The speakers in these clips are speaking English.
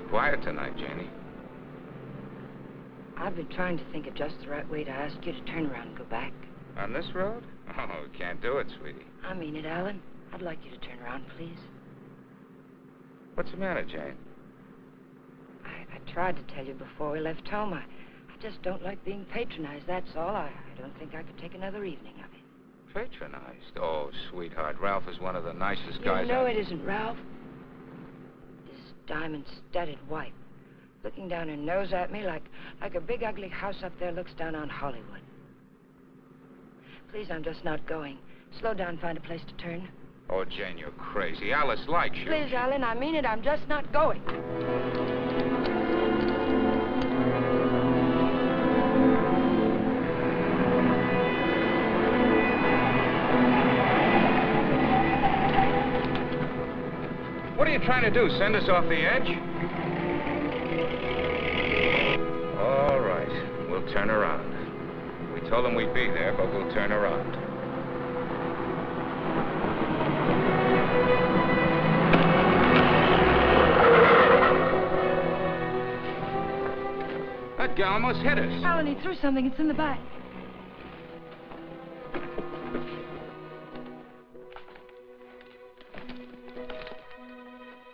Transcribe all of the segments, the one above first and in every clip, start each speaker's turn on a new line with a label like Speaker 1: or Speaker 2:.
Speaker 1: awfully quiet tonight, Janie.
Speaker 2: I've been trying to think of just the right way to ask you to turn around and go back.
Speaker 1: On this road? Oh, we can't do it, sweetie.
Speaker 2: I mean it, Alan. I'd like you to turn around, please.
Speaker 1: What's the matter, Jane?
Speaker 2: I tried to tell you before we left home. I just don't like being patronized, that's all. I don't think I could take another evening of it.
Speaker 1: Patronized? Oh, sweetheart, Ralph is one of the nicest guys.
Speaker 2: You know it isn't Ralph. This diamond-studded wife, looking down her nose at me like a big ugly house up there looks down on Hollywood. Please, I'm just not going. Slow down, find a place to turn.
Speaker 1: Oh, Jane, you're crazy. Alice likes you.
Speaker 2: Please, Alan, I mean it. I'm just not going.
Speaker 1: What are you trying to do, send us off the edge? All right, we'll turn around. We told them we'd be there, but we'll turn around. That guy almost hit us.
Speaker 2: Alan, he threw something. It's in the back.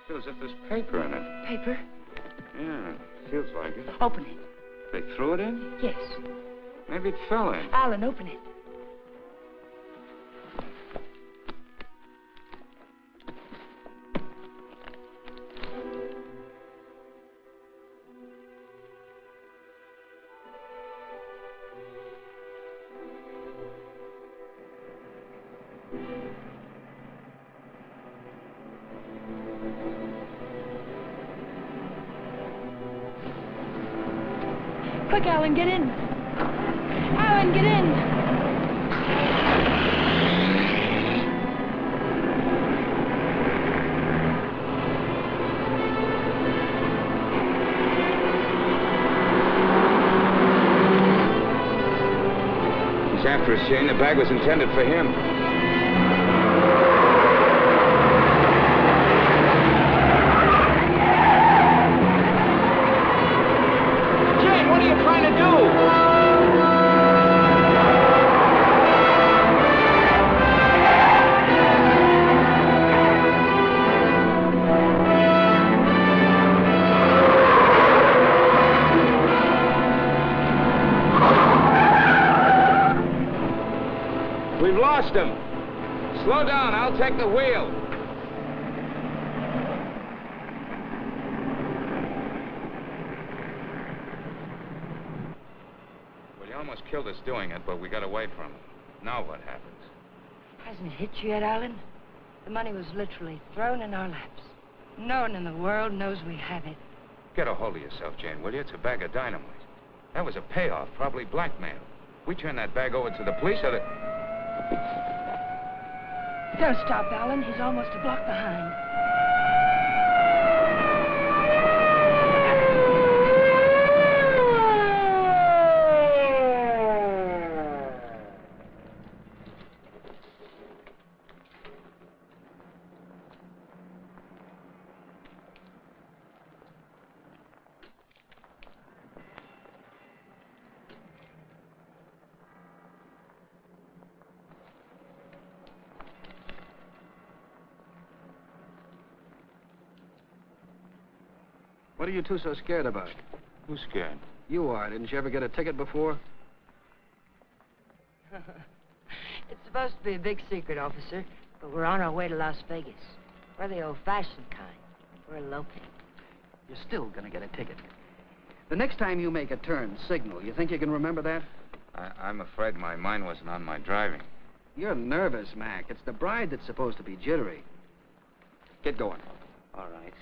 Speaker 1: Feels as if there's paper in it.
Speaker 2: Paper?
Speaker 1: Yeah, feels like it.
Speaker 2: Open it.
Speaker 1: They threw it in?
Speaker 2: Yes.
Speaker 1: Maybe it fell in.
Speaker 2: Alan, open it. Quick, Alan, get in. Alan, get in.
Speaker 1: He's after us, Jane. The bag was intended for him. Slow down, I'll take the wheel. Well, he almost killed us doing it, but we got away from him. Now what happens?
Speaker 2: Hasn't it hit you yet, Alan? The money was literally thrown in our laps. No one in the world knows we have it.
Speaker 1: Get a hold of yourself, Jane, will you? It's a bag of dynamite. That was a payoff, probably blackmail. We turn that bag over to the police or the...
Speaker 2: Don't stop, Alan. He's almost a block behind.
Speaker 3: What are you two so scared about?
Speaker 1: Who's scared?
Speaker 3: You are. Didn't you ever get a ticket before?
Speaker 2: It's supposed to be a big secret, officer, but we're on our way to Las Vegas. We're the old-fashioned kind. We're eloping.
Speaker 3: You're still gonna get a ticket. The next time you make a turn, signal. You think you can remember that?
Speaker 1: I'm afraid my mind wasn't on my driving.
Speaker 3: You're nervous, Mac. It's the bride that's supposed to be jittery. Get going.
Speaker 1: All right.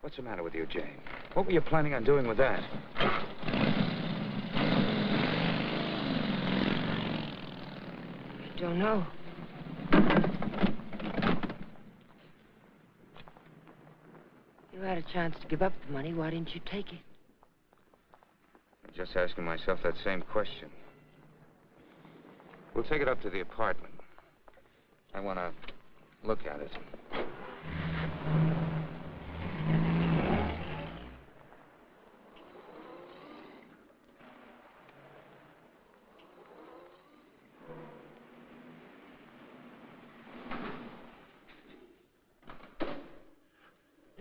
Speaker 1: What's the matter with you, Jane? What were you planning on doing with that?
Speaker 2: I don't know. You had a chance to give up the money. Why didn't you take it?
Speaker 1: I'm just asking myself that same question. We'll take it up to the apartment. I want to look at it.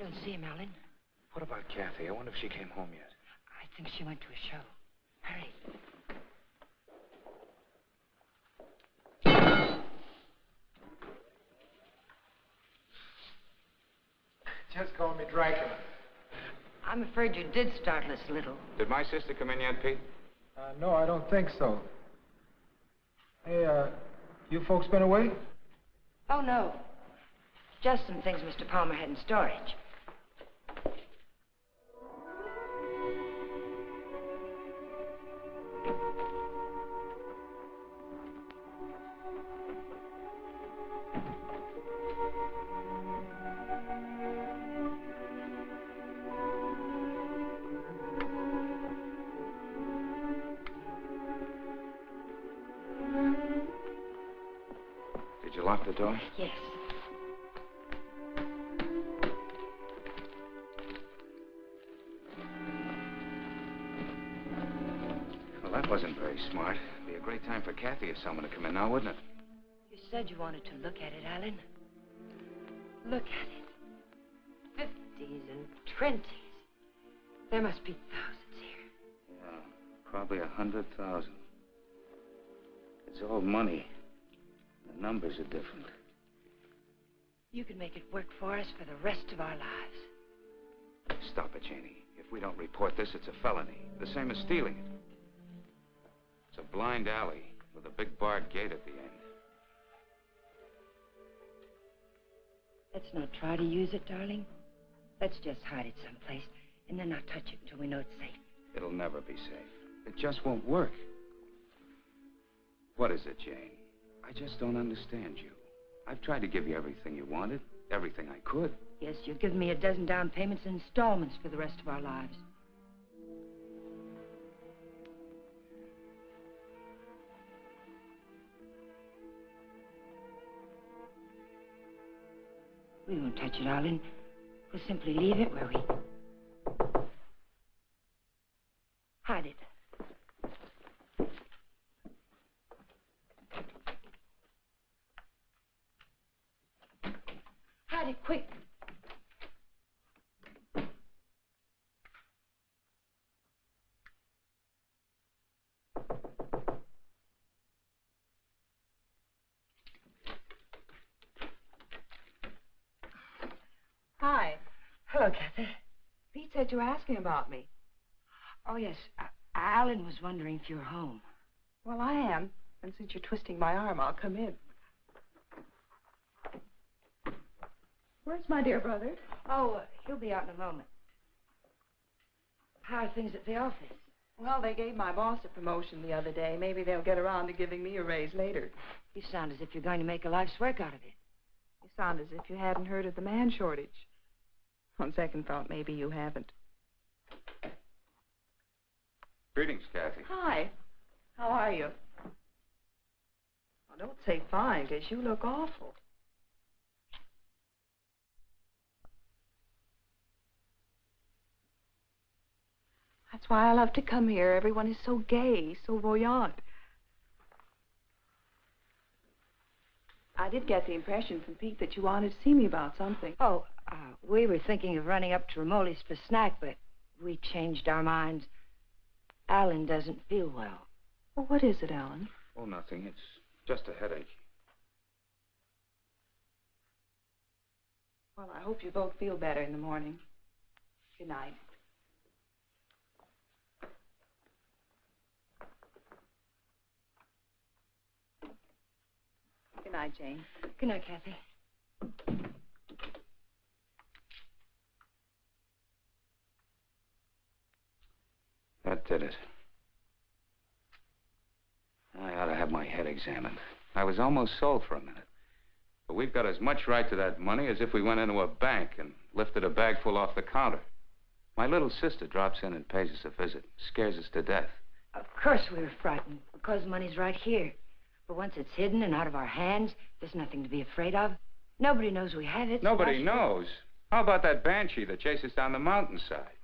Speaker 2: Don't see him, Alan.
Speaker 1: What about Kathy? I wonder if she came home yet.
Speaker 2: I think she went to a show. Hurry.
Speaker 4: Just call me Dracula.
Speaker 2: I'm afraid you did startle us a little.
Speaker 1: Did my sister come in yet, Pete?
Speaker 4: No, I don't think so. Hey, you folks been away?
Speaker 2: Oh, no. Just some things Mr. Palmer had in storage.
Speaker 1: Did you lock the door?
Speaker 2: Yes.
Speaker 1: Well, that wasn't very smart. It'd be a great time for Kathy or someone to come in now, wouldn't it?
Speaker 2: You said you wanted to look at it, Alan. Look at it. 50s and 20s. There must be thousands here.
Speaker 1: Yeah, probably 100,000. It's all money. The numbers are different.
Speaker 2: You can make it work for us for the rest of our lives.
Speaker 1: Stop it, Janie. If we don't report this, it's a felony. The same as stealing it. It's a blind alley with a big barred gate at the end.
Speaker 2: Let's not try to use it, darling. Let's just hide it someplace and then not touch it until we know it's safe.
Speaker 1: It'll never be safe. It just won't work. What is it, Jane? I just don't understand you. I've tried to give you everything you wanted, everything I could.
Speaker 2: Yes, you've given me a dozen down payments and installments for the rest of our lives. We won't touch it, Arlen. We'll simply leave it where we... hide it. Hide it, quick.
Speaker 5: Hi.
Speaker 2: Hello, Kathy.
Speaker 5: Pete said you were asking about me.
Speaker 2: Oh, yes. Alan was wondering if you were home.
Speaker 5: Well, I am. And since you're twisting my arm, I'll come in. Where's my dear brother?
Speaker 2: Oh, he'll be out in a moment. How are things at the office?
Speaker 5: Well, they gave my boss a promotion the other day. Maybe they'll get around to giving me a raise later.
Speaker 2: You sound as if you're going to make a life's work out of it.
Speaker 5: You sound as if you hadn't heard of the man shortage. On second thought, maybe you haven't.
Speaker 1: Greetings, Kathy.
Speaker 5: Hi. How are you? Well, don't say fine, because you look awful. That's why I love to come here. Everyone is so gay, so voyant. I did get the impression from Pete that you wanted to see me about something.
Speaker 2: Oh, we were thinking of running up to Ramoli's for snack, but we changed our minds. Alan doesn't feel well.
Speaker 5: Well, what is it, Alan?
Speaker 1: Oh, nothing. It's just a headache.
Speaker 5: Well, I hope you both feel better in the morning. Good night. Good night, Jane.
Speaker 2: Good night, Kathy.
Speaker 1: That did it. I ought to have my head examined. I was almost sold for a minute. But we've got as much right to that money as if we went into a bank and lifted a bag full off the counter. My little sister drops in and pays us a visit. Scares us to death.
Speaker 2: Of course we were frightened, because money's right here. But once it's hidden and out of our hands, there's nothing to be afraid of. Nobody knows we have it.
Speaker 1: Nobody knows. How about that banshee that chases down the mountainside?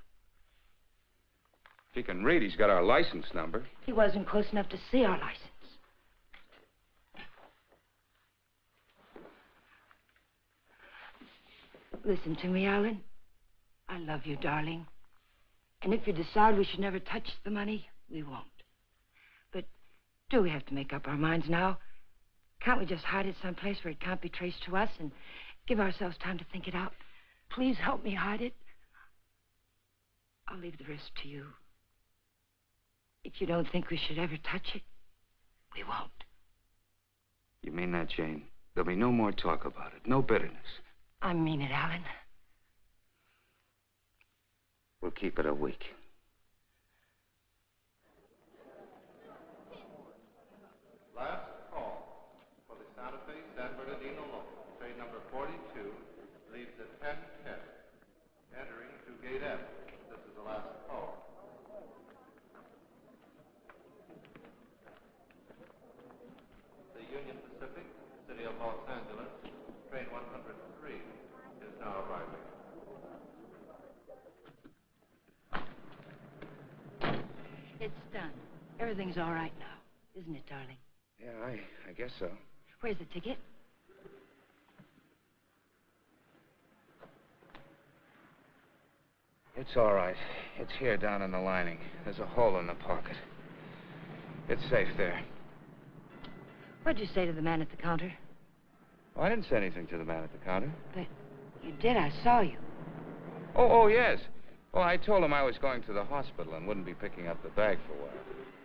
Speaker 1: If he can read, he's got our license number.
Speaker 2: He wasn't close enough to see our license. Listen to me, Alan. I love you, darling. And if you decide we should never touch the money, we won't. But do we have to make up our minds now? Can't we just hide it someplace where it can't be traced to us and give ourselves time to think it out? Please help me hide it. I'll leave the rest to you. If you don't think we should ever touch it, we won't.
Speaker 1: You mean that, Jane? There'll be no more talk about it, no bitterness.
Speaker 2: I mean it, Alan.
Speaker 1: We'll keep it a week.
Speaker 6: Last call for the Santa Fe San Bernardino local. Train number 42 leaves at 10:10, entering to Gate F. This is the last call. The Union Pacific, City of Los Angeles, train 103 is now arriving.
Speaker 2: It's done. Everything's all right now, isn't it, darling?
Speaker 1: Yeah, I guess so.
Speaker 2: Where's the ticket?
Speaker 1: It's all right. It's here down in the lining. There's a hole in the pocket. It's safe there.
Speaker 2: What'd you say to the man at the counter?
Speaker 1: Oh, I didn't say anything to the man at the counter.
Speaker 2: But you did. I saw you.
Speaker 1: Oh, yes. Well, I told him I was going to the hospital and wouldn't be picking up the bag for a while.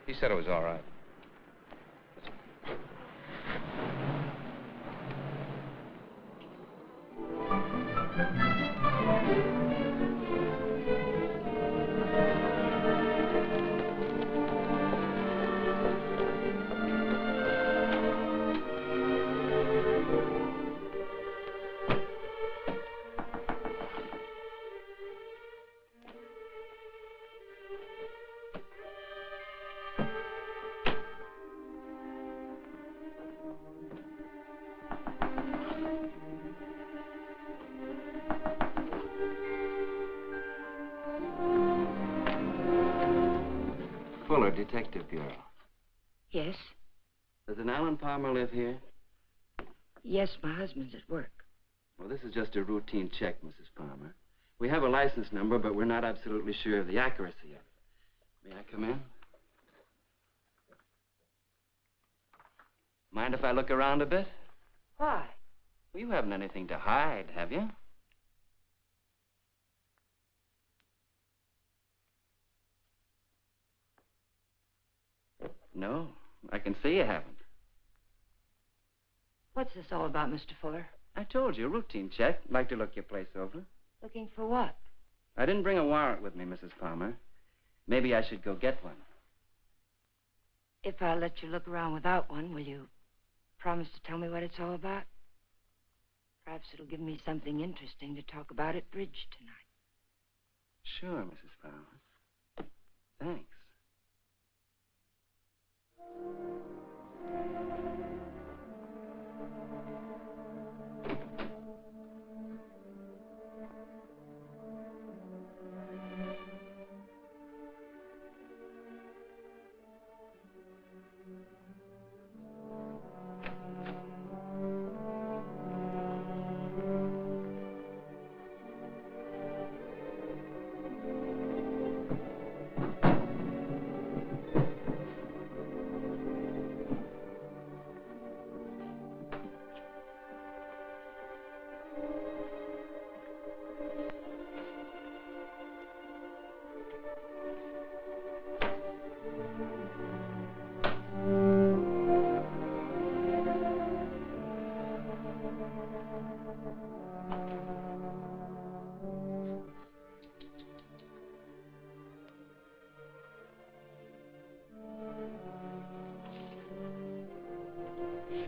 Speaker 1: He said it was all right.
Speaker 3: Fuller, Detective Bureau.
Speaker 2: Yes?
Speaker 3: Does an Alan Palmer live here?
Speaker 2: Yes, my husband's at work.
Speaker 3: Well, this is just a routine check, Mrs. Palmer. We have a license number, but we're not absolutely sure of the accuracy of it. May I come in? Mind if I look around a bit?
Speaker 2: Why?
Speaker 3: Well, you haven't anything to hide, have you? No, I can see you haven't.
Speaker 2: What's this all about, Mr. Fuller?
Speaker 3: I told you, routine check. Like to look your place over.
Speaker 2: Looking for what?
Speaker 3: I didn't bring a warrant with me, Mrs. Palmer. Maybe I should go get one.
Speaker 2: If I let you look around without one, will you promise to tell me what it's all about? Perhaps it'll give me something interesting to talk about at bridge tonight.
Speaker 3: Sure, Mrs. Palmer. Thanks.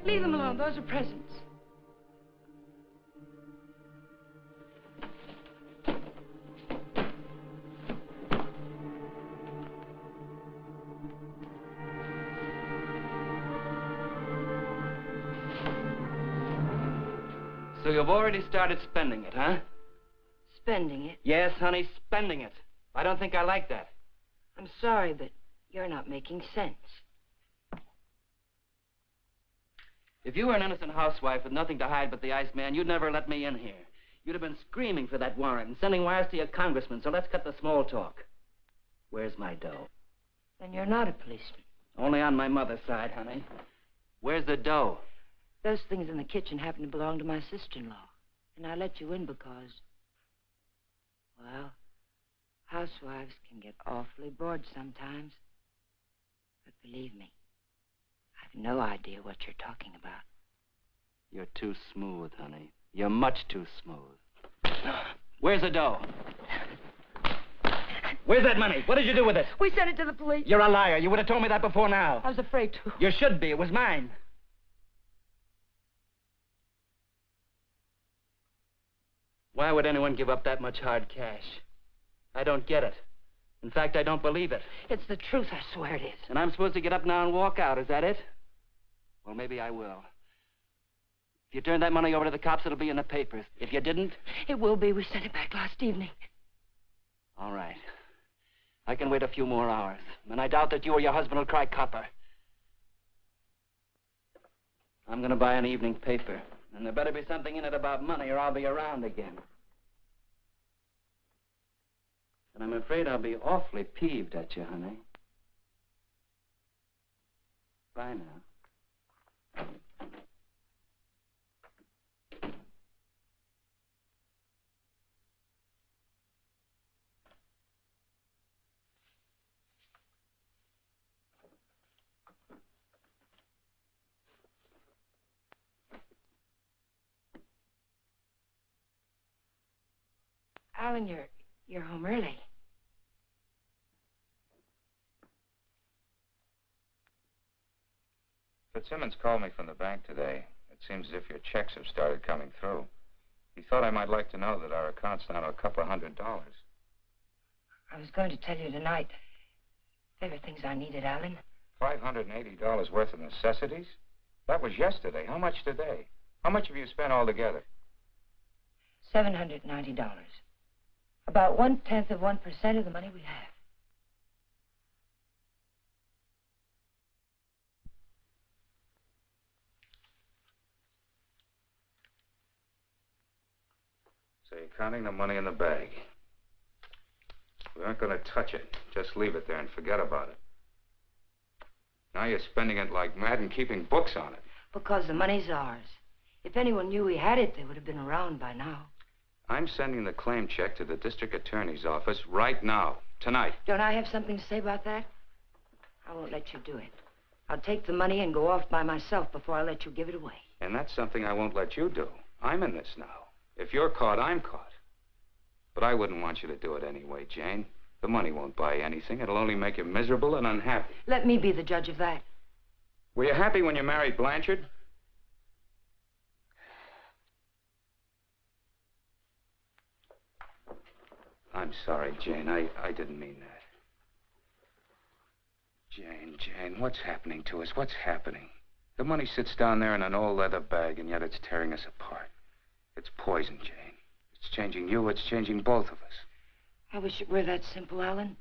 Speaker 2: Leave them alone. Those are presents.
Speaker 3: So you've already started spending it, huh?
Speaker 2: Spending it?
Speaker 3: Yes, honey, spending it. I don't think I like that.
Speaker 2: I'm sorry, but you're not making sense.
Speaker 3: If you were an innocent housewife with nothing to hide but the Iceman, you'd never let me in here. You'd have been screaming for that warrant and sending wires to your congressman, so let's cut the small talk. Where's my dough?
Speaker 2: Then you're not a policeman.
Speaker 3: Only on my mother's side, honey. Where's the dough?
Speaker 2: Those things in the kitchen happen to belong to my sister-in-law. And I let you in because, well, housewives can get awfully bored sometimes. But believe me, I've no idea what you're talking about.
Speaker 3: You're too smooth, honey. You're much too smooth. Where's the dough? Where's that money? What did you do with it?
Speaker 2: We sent it to the police.
Speaker 3: You're a liar. You would have told me that before now.
Speaker 2: I was afraid to.
Speaker 3: You should be. It was mine. Why would anyone give up that much hard cash? I don't get it. In fact, I don't believe it.
Speaker 2: It's the truth, I swear it is.
Speaker 3: And I'm supposed to get up now and walk out, is that it? Well, maybe I will. If you turn that money over to the cops, it'll be in the papers. If you didn't...
Speaker 2: It will be. We sent it back last evening.
Speaker 3: All right. I can wait a few more hours. And I doubt that you or your husband will cry copper. I'm going to buy an evening paper. And there better be something in it about money or I'll be around again. And I'm afraid I'll be awfully peeved at you, honey. Bye now.
Speaker 2: Alan, you're home early.
Speaker 1: Fitzsimmons called me from the bank today. It seems as if your checks have started coming through. He thought I might like to know that our account's down to $200.
Speaker 2: I was going to tell you tonight. There were things I needed, Alan.
Speaker 1: $580 worth of necessities? That was yesterday. How much today? How much have you spent altogether?
Speaker 2: $790. About 1/10 of 1% of the money we have.
Speaker 1: So you're counting the money in the bag. We aren't going to touch it. Just leave it there and forget about it. Now you're spending it like mad and keeping books on it.
Speaker 2: Because the money's ours. If anyone knew we had it, they would have been around by now.
Speaker 1: I'm sending the claim check to the district attorney's office right now, tonight.
Speaker 2: Don't I have something to say about that? I won't let you do it. I'll take the money and go off by myself before I let you give it away.
Speaker 1: And that's something I won't let you do. I'm in this now. If you're caught, I'm caught. But I wouldn't want you to do it anyway, Jane. The money won't buy anything. It'll only make you miserable and unhappy.
Speaker 2: Let me be the judge of that.
Speaker 1: Were you happy when you married Blanchard? I'm sorry, Jane. I didn't mean that. Jane, what's happening to us? What's happening? The money sits down there in an old leather bag, and yet it's tearing us apart. It's poison, Jane. It's changing you. It's changing both of us.
Speaker 2: I wish it were that simple, Alan.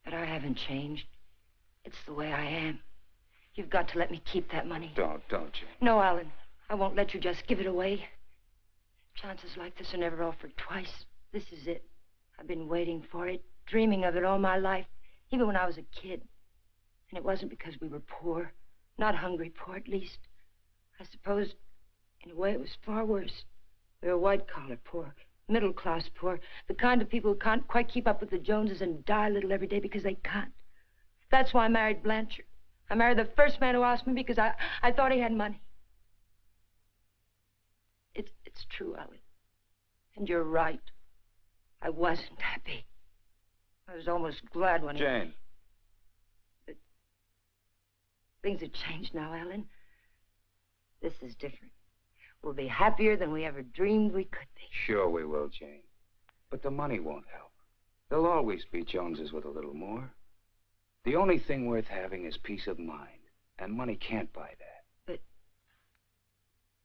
Speaker 2: But I haven't changed. It's the way I am. You've got to let me keep that money.
Speaker 1: Don't, Jane.
Speaker 2: No, Alan. I won't let you just give it away. Chances like this are never offered twice. This is it. I've been waiting for it, dreaming of it all my life, even when I was a kid. And it wasn't because we were poor. Not hungry poor, at least. I suppose, in a way, it was far worse. We were white-collar poor, middle-class poor, the kind of people who can't quite keep up with the Joneses and die a little every day because they can't. That's why I married Blanchard. I married the first man who asked me because I thought he had money. It's true, Alan. And you're right. I wasn't happy. I was almost glad when
Speaker 1: Jane.
Speaker 2: But things have changed now, Alan. This is different. We'll be happier than we ever dreamed we could be.
Speaker 1: Sure we will, Jane. But the money won't help. There'll always be Joneses with a little more. The only thing worth having is peace of mind. And money can't buy that.
Speaker 2: But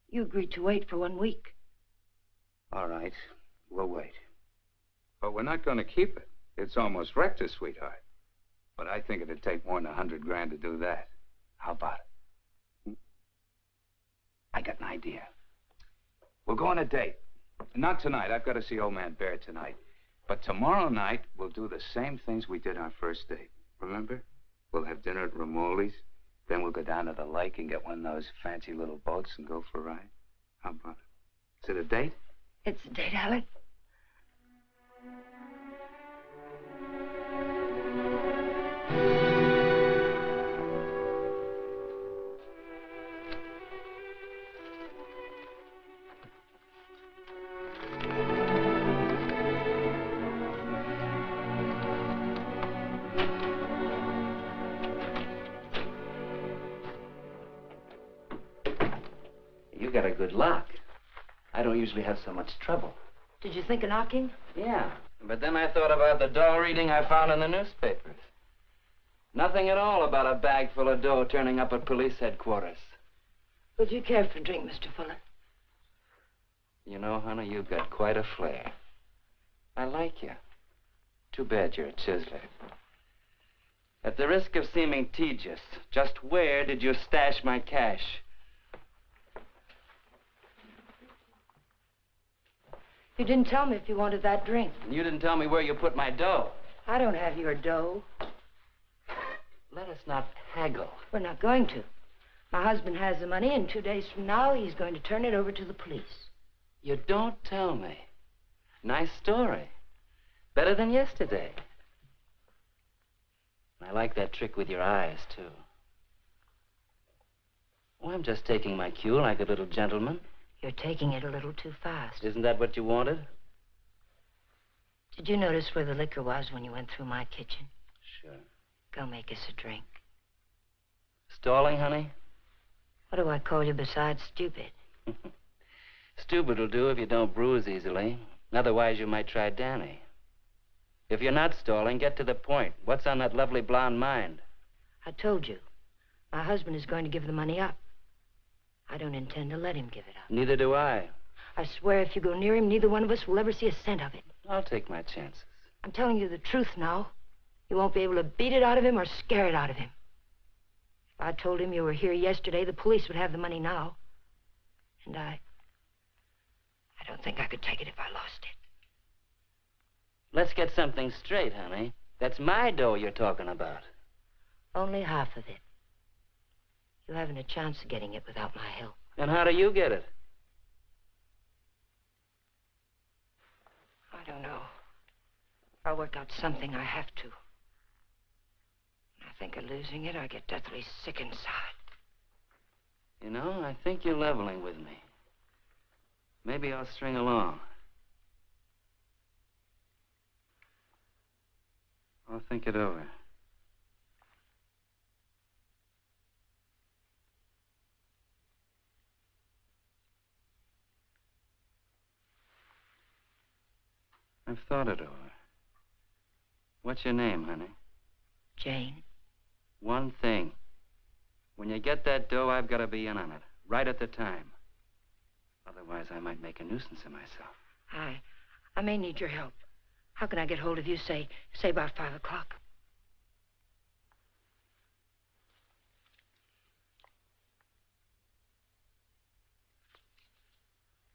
Speaker 2: you agreed to wait for 1 week.
Speaker 1: All right. We'll wait. But we're not going to keep it. It's almost wrecked us, sweetheart. But I think it'd take more than $100 grand to do that. How about it? I got an idea. We'll go on a date. Not tonight. I've got to see old man Bear tonight. But tomorrow night, we'll do the same things we did our first date. Remember? We'll have dinner at Romoli's. Then we'll go down to the lake and get one of those fancy little boats and go for a ride. How about it? Is it a date?
Speaker 2: It's a date, Alec.
Speaker 3: You got a good lock. I don't usually have so much trouble.
Speaker 2: Did you think of knocking?
Speaker 3: Yeah, but then I thought about the dough reading I found in the newspapers. Nothing at all about a bag full of dough turning up at police headquarters.
Speaker 2: Would you care for a drink, Mr. Fuller?
Speaker 3: You know, honey, you've got quite a flair. I like you. Too bad you're a chiseler. At the risk of seeming tedious, just where did you stash my cash?
Speaker 2: You didn't tell me if you wanted that drink.
Speaker 3: And you didn't tell me where you put my dough.
Speaker 2: I don't have your dough.
Speaker 3: Let us not haggle.
Speaker 2: We're not going to. My husband has the money, and 2 days from now, he's going to turn it over to the police.
Speaker 3: You don't tell me. Nice story. Better than yesterday. I like that trick with your eyes, too. Oh, I'm just taking my cue like a little gentleman.
Speaker 2: You're taking it a little too fast.
Speaker 3: Isn't that what you wanted?
Speaker 2: Did you notice where the liquor was when you went through my kitchen?
Speaker 3: Sure.
Speaker 2: Go make us a drink.
Speaker 3: Stalling, honey?
Speaker 2: What do I call you besides stupid?
Speaker 3: Stupid will do if you don't bruise easily. Otherwise, you might try Danny. If you're not stalling, get to the point. What's on that lovely blonde mind?
Speaker 2: I told you. My husband is going to give the money up. I don't intend to let him give it up.
Speaker 3: Neither do I.
Speaker 2: I swear if you go near him, neither one of us will ever see a cent of it.
Speaker 3: I'll take my chances.
Speaker 2: I'm telling you the truth now. You won't be able to beat it out of him or scare it out of him. If I told him you were here yesterday, the police would have the money now. And I don't think I could take it if I lost it.
Speaker 3: Let's get something straight, honey. That's my dough you're talking about.
Speaker 2: Only half of it. You haven't a chance of getting it without my help.
Speaker 3: And how do you get it?
Speaker 2: I don't know. I'll work out something. I have to. When I think of losing it, I get deathly sick inside.
Speaker 3: You know, I think you're leveling with me. Maybe I'll string along. I'll think it over. I've thought it over. What's your name, honey?
Speaker 2: Jane.
Speaker 3: One thing. When you get that dough, I've got to be in on it, right at the time. Otherwise, I might make a nuisance of myself.
Speaker 2: I may need your help. How can I get hold of you, say about 5 o'clock?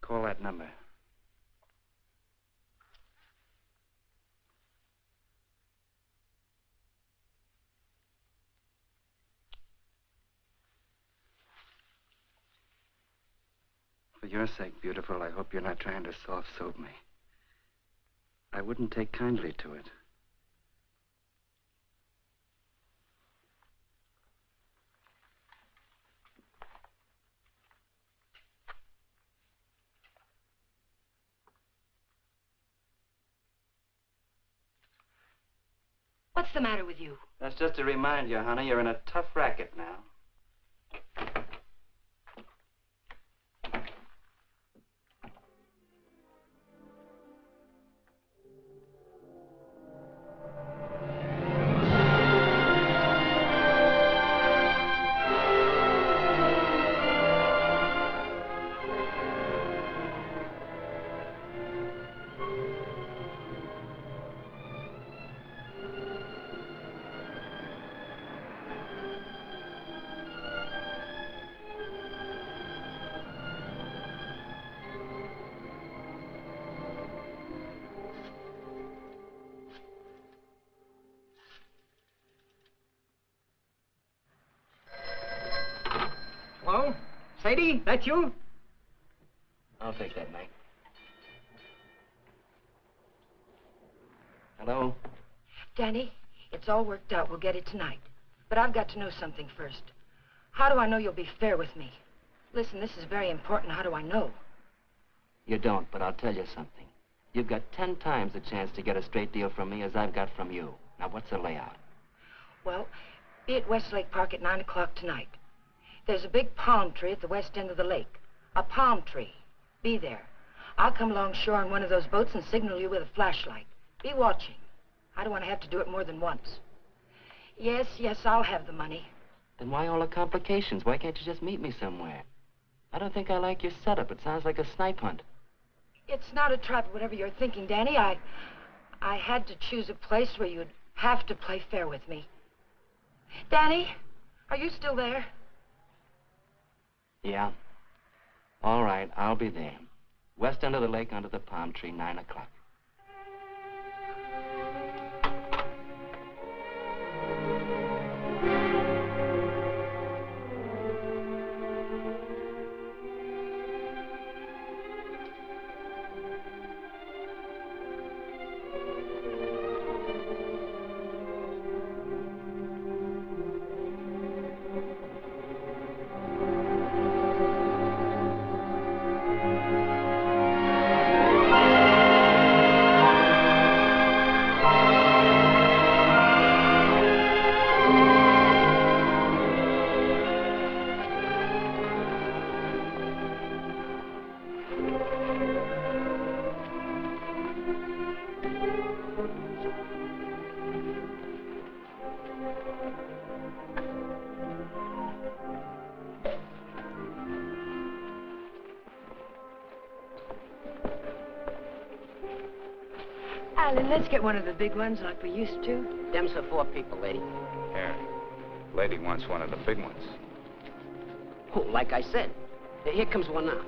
Speaker 3: Call that number. For your sake, beautiful, I hope you're not trying to soft-soap me. I wouldn't take kindly to it.
Speaker 2: What's the matter with you?
Speaker 3: That's just to remind you, honey, you're in a tough racket now.
Speaker 7: Sadie, that you?
Speaker 3: I'll take that, Mike. Hello?
Speaker 2: Danny, it's all worked out. We'll get it tonight. But I've got to know something first. How do I know you'll be fair with me? Listen, this is very important. How do I know?
Speaker 3: You don't, but I'll tell you something. You've got 10 times the chance to get a straight deal from me as I've got from you. Now, what's the layout?
Speaker 2: Well, be at Westlake Park at 9 o'clock tonight. There's a big palm tree at the west end of the lake. A palm tree. Be there. I'll come along shore on one of those boats and signal you with a flashlight. Be watching. I don't want to have to do it more than once. Yes, I'll have the money.
Speaker 3: Then why all the complications? Why can't you just meet me somewhere? I don't think I like your setup. It sounds like a snipe hunt.
Speaker 2: It's not a trap or whatever you're thinking, Danny. I had to choose a place where you'd have to play fair with me. Danny, are you still there?
Speaker 3: Yeah. All right, I'll be there. West end of the lake under the palm tree, 9 o'clock.
Speaker 2: Alan, let's get one of the big ones like we used to.
Speaker 7: Them's for 4 people, lady.
Speaker 1: Here. Lady wants one of the big ones.
Speaker 7: Oh, like I said. Here comes one now.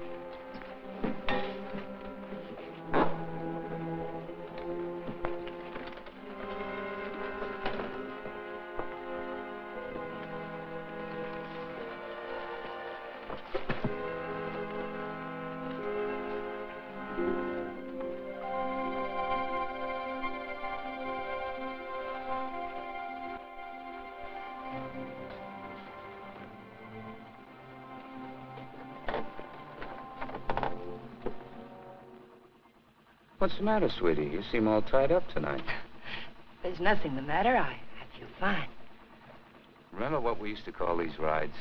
Speaker 1: What's the matter, sweetie? You seem all tied up tonight.
Speaker 2: There's nothing the matter. I feel fine.
Speaker 1: Remember what we used to call these rides?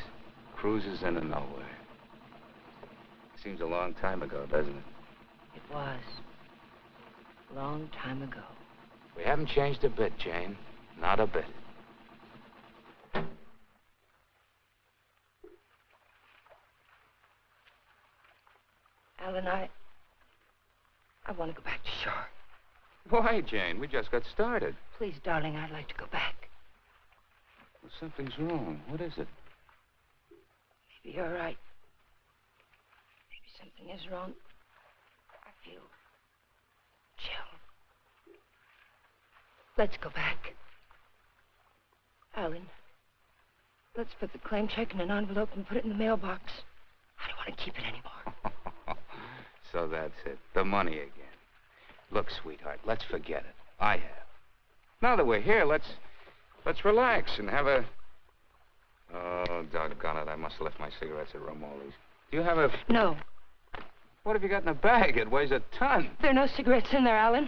Speaker 1: Cruises into nowhere. Seems a long time ago, doesn't it?
Speaker 2: It was. A long time ago.
Speaker 1: We haven't changed a bit, Jane. Not a bit.
Speaker 2: Alan, I want to go back to shore.
Speaker 1: Why, Jane? We just got started.
Speaker 2: Please, darling, I'd like to go back.
Speaker 1: Well, something's wrong. What is it?
Speaker 2: Maybe you're right. Maybe something is wrong. I feel chill. Let's go back. Alan, let's put the claim check in an envelope and put it in the mailbox. I don't want to keep it anymore.
Speaker 1: So that's it. The money again. Look, sweetheart, let's forget it. I have. Now that we're here, let's relax and have a... Oh, doggone it. I must have left my cigarettes at Romoli's. Do you have a...
Speaker 2: No.
Speaker 1: What have you got in the bag? It weighs a ton.
Speaker 2: There are no cigarettes in there, Alan.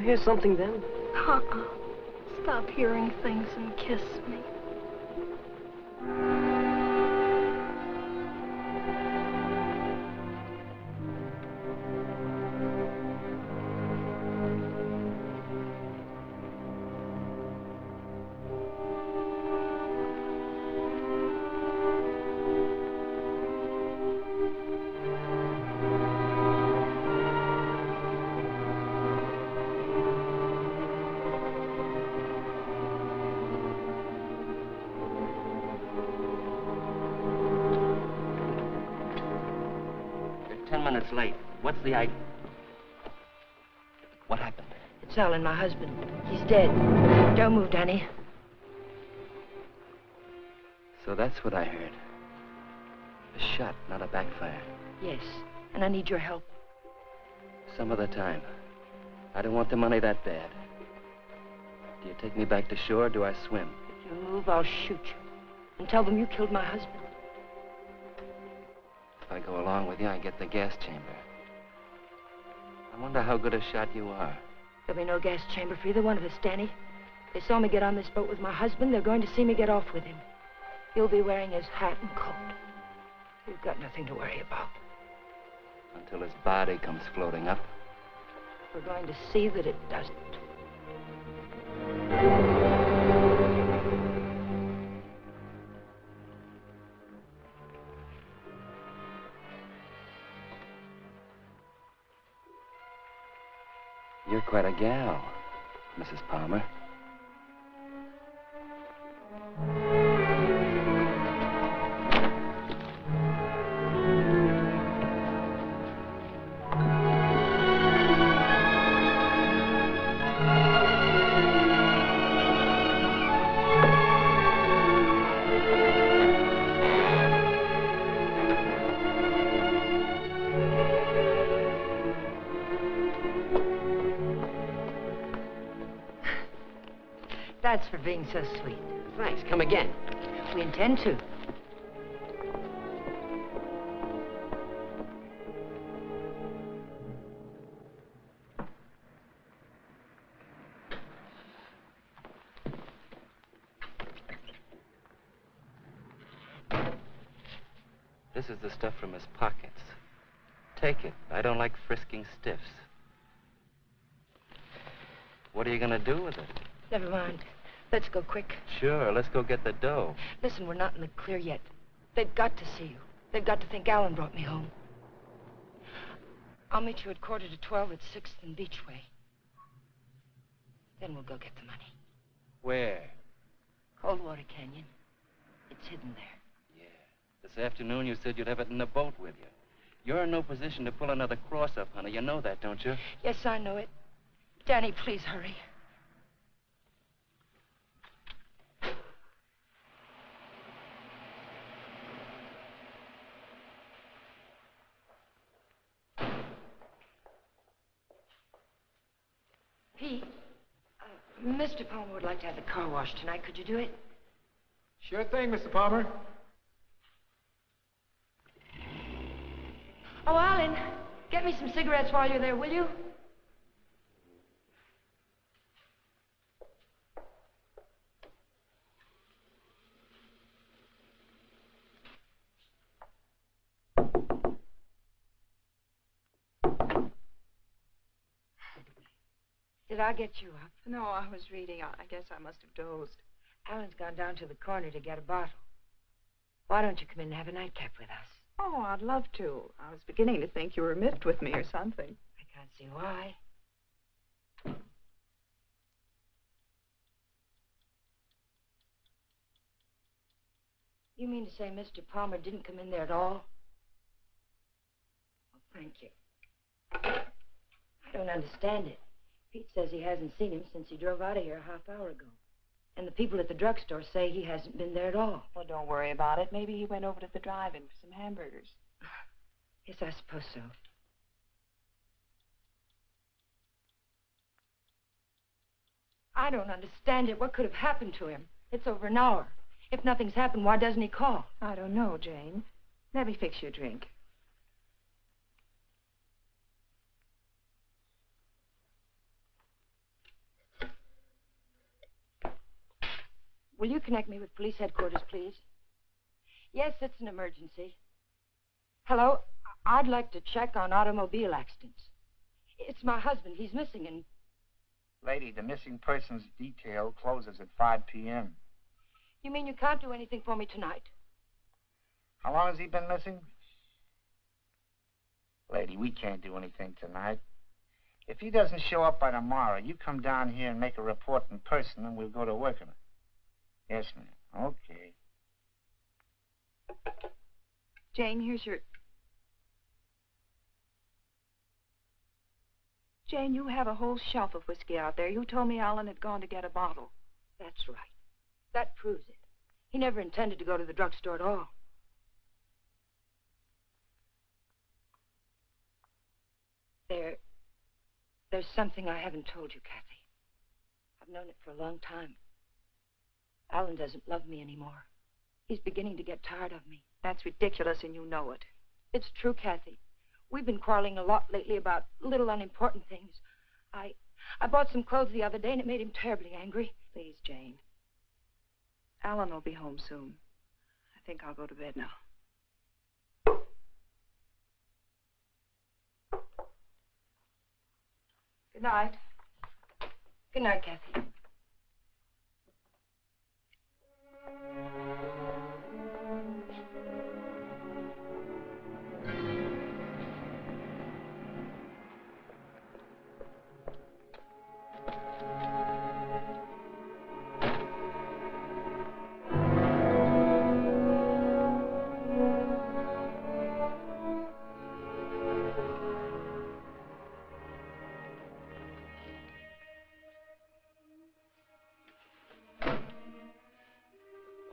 Speaker 7: Hear something then?
Speaker 8: Stop hearing things and kiss me.
Speaker 3: minutes late. What's the idea? What happened?
Speaker 2: It's Alan, my husband. He's dead. Don't move, Danny.
Speaker 3: So that's what I heard. A shot, not a backfire.
Speaker 2: Yes, and I need your help.
Speaker 3: Some other time. I don't want the money that bad. Do you take me back to shore or do I swim?
Speaker 2: If you move, I'll shoot you. And tell them you killed my husband.
Speaker 3: If I go along with you, I get the gas chamber. I wonder how good a shot you are.
Speaker 2: There'll be no gas chamber for either one of us, Danny. They saw me get on this boat with my husband. They're going to see me get off with him. He'll be wearing his hat and coat. You've got nothing to worry about.
Speaker 3: Until his body comes floating up.
Speaker 2: We're going to see that it doesn't.
Speaker 3: You're quite a gal, Mrs. Palmer.
Speaker 2: That's for being so sweet.
Speaker 7: Thanks. Come again.
Speaker 2: We intend to.
Speaker 3: This is the stuff from his pockets. Take it. I don't like frisking stiffs. What are you gonna do with it?
Speaker 2: Never mind. Let's go quick.
Speaker 3: Sure, let's go get the dough.
Speaker 2: Listen, we're not in the clear yet. They've got to see you. They've got to think Alan brought me home. I'll meet you at 11:45 at 6th and Beachway. Then we'll go get the money.
Speaker 3: Where?
Speaker 2: Coldwater Canyon. It's hidden there.
Speaker 3: Yeah. This afternoon you said you'd have it in the boat with you. You're in no position to pull another cross-up, honey. You know that, don't you?
Speaker 2: Yes, I know it. Danny, please hurry. Pete, Mr. Palmer would like to have the car washed tonight. Could you do it?
Speaker 4: Sure thing, Mr. Palmer.
Speaker 2: Oh, Alan, get me some cigarettes while you're there, will you? Did I get you up?
Speaker 5: No, I was reading. I guess I must have dozed.
Speaker 2: Alan's gone down to the corner to get a bottle. Why don't you come in and have a nightcap with us?
Speaker 5: Oh, I'd love to. I was beginning to think you were miffed with me or something.
Speaker 2: I can't see why. You mean to say Mr. Palmer didn't come in there at all? Well, thank you. I don't understand it. Pete says he hasn't seen him since he drove out of here a half hour ago. And the people at the drugstore say he hasn't been there at all.
Speaker 5: Well, don't worry about it. Maybe he went over to the drive-in for some hamburgers.
Speaker 2: Yes, I suppose so. I don't understand it. What could have happened to him? It's over an hour. If nothing's happened, why doesn't he call?
Speaker 5: I don't know, Jane. Let me fix you a drink.
Speaker 2: Will you connect me with police headquarters, please? Yes, it's an emergency. Hello? I'd like to check on automobile accidents. It's my husband. He's missing and...
Speaker 9: Lady, the missing persons detail closes at 5 p.m.
Speaker 2: You mean you can't do anything for me tonight?
Speaker 9: How long has he been missing? Lady, we can't do anything tonight. If he doesn't show up by tomorrow, you come down here and make a report in person, and we'll go to work on it. Yes, ma'am. Okay.
Speaker 5: Jane, here's your... Jane, you have a whole shelf of whiskey out there. You told me Alan had gone to get a bottle.
Speaker 2: That's right. That proves it. He never intended to go to the drugstore at all. There's something I haven't told you, Kathy. I've known it for a long time. Alan doesn't love me anymore. He's beginning to get tired of me.
Speaker 5: That's ridiculous, and you know it.
Speaker 2: It's true, Kathy. We've been quarreling a lot lately about little unimportant things. I bought some clothes the other day, and it made him terribly angry.
Speaker 5: Please, Jane. Alan will be home soon. I think I'll go to bed now. Good night.
Speaker 2: Good night, Kathy.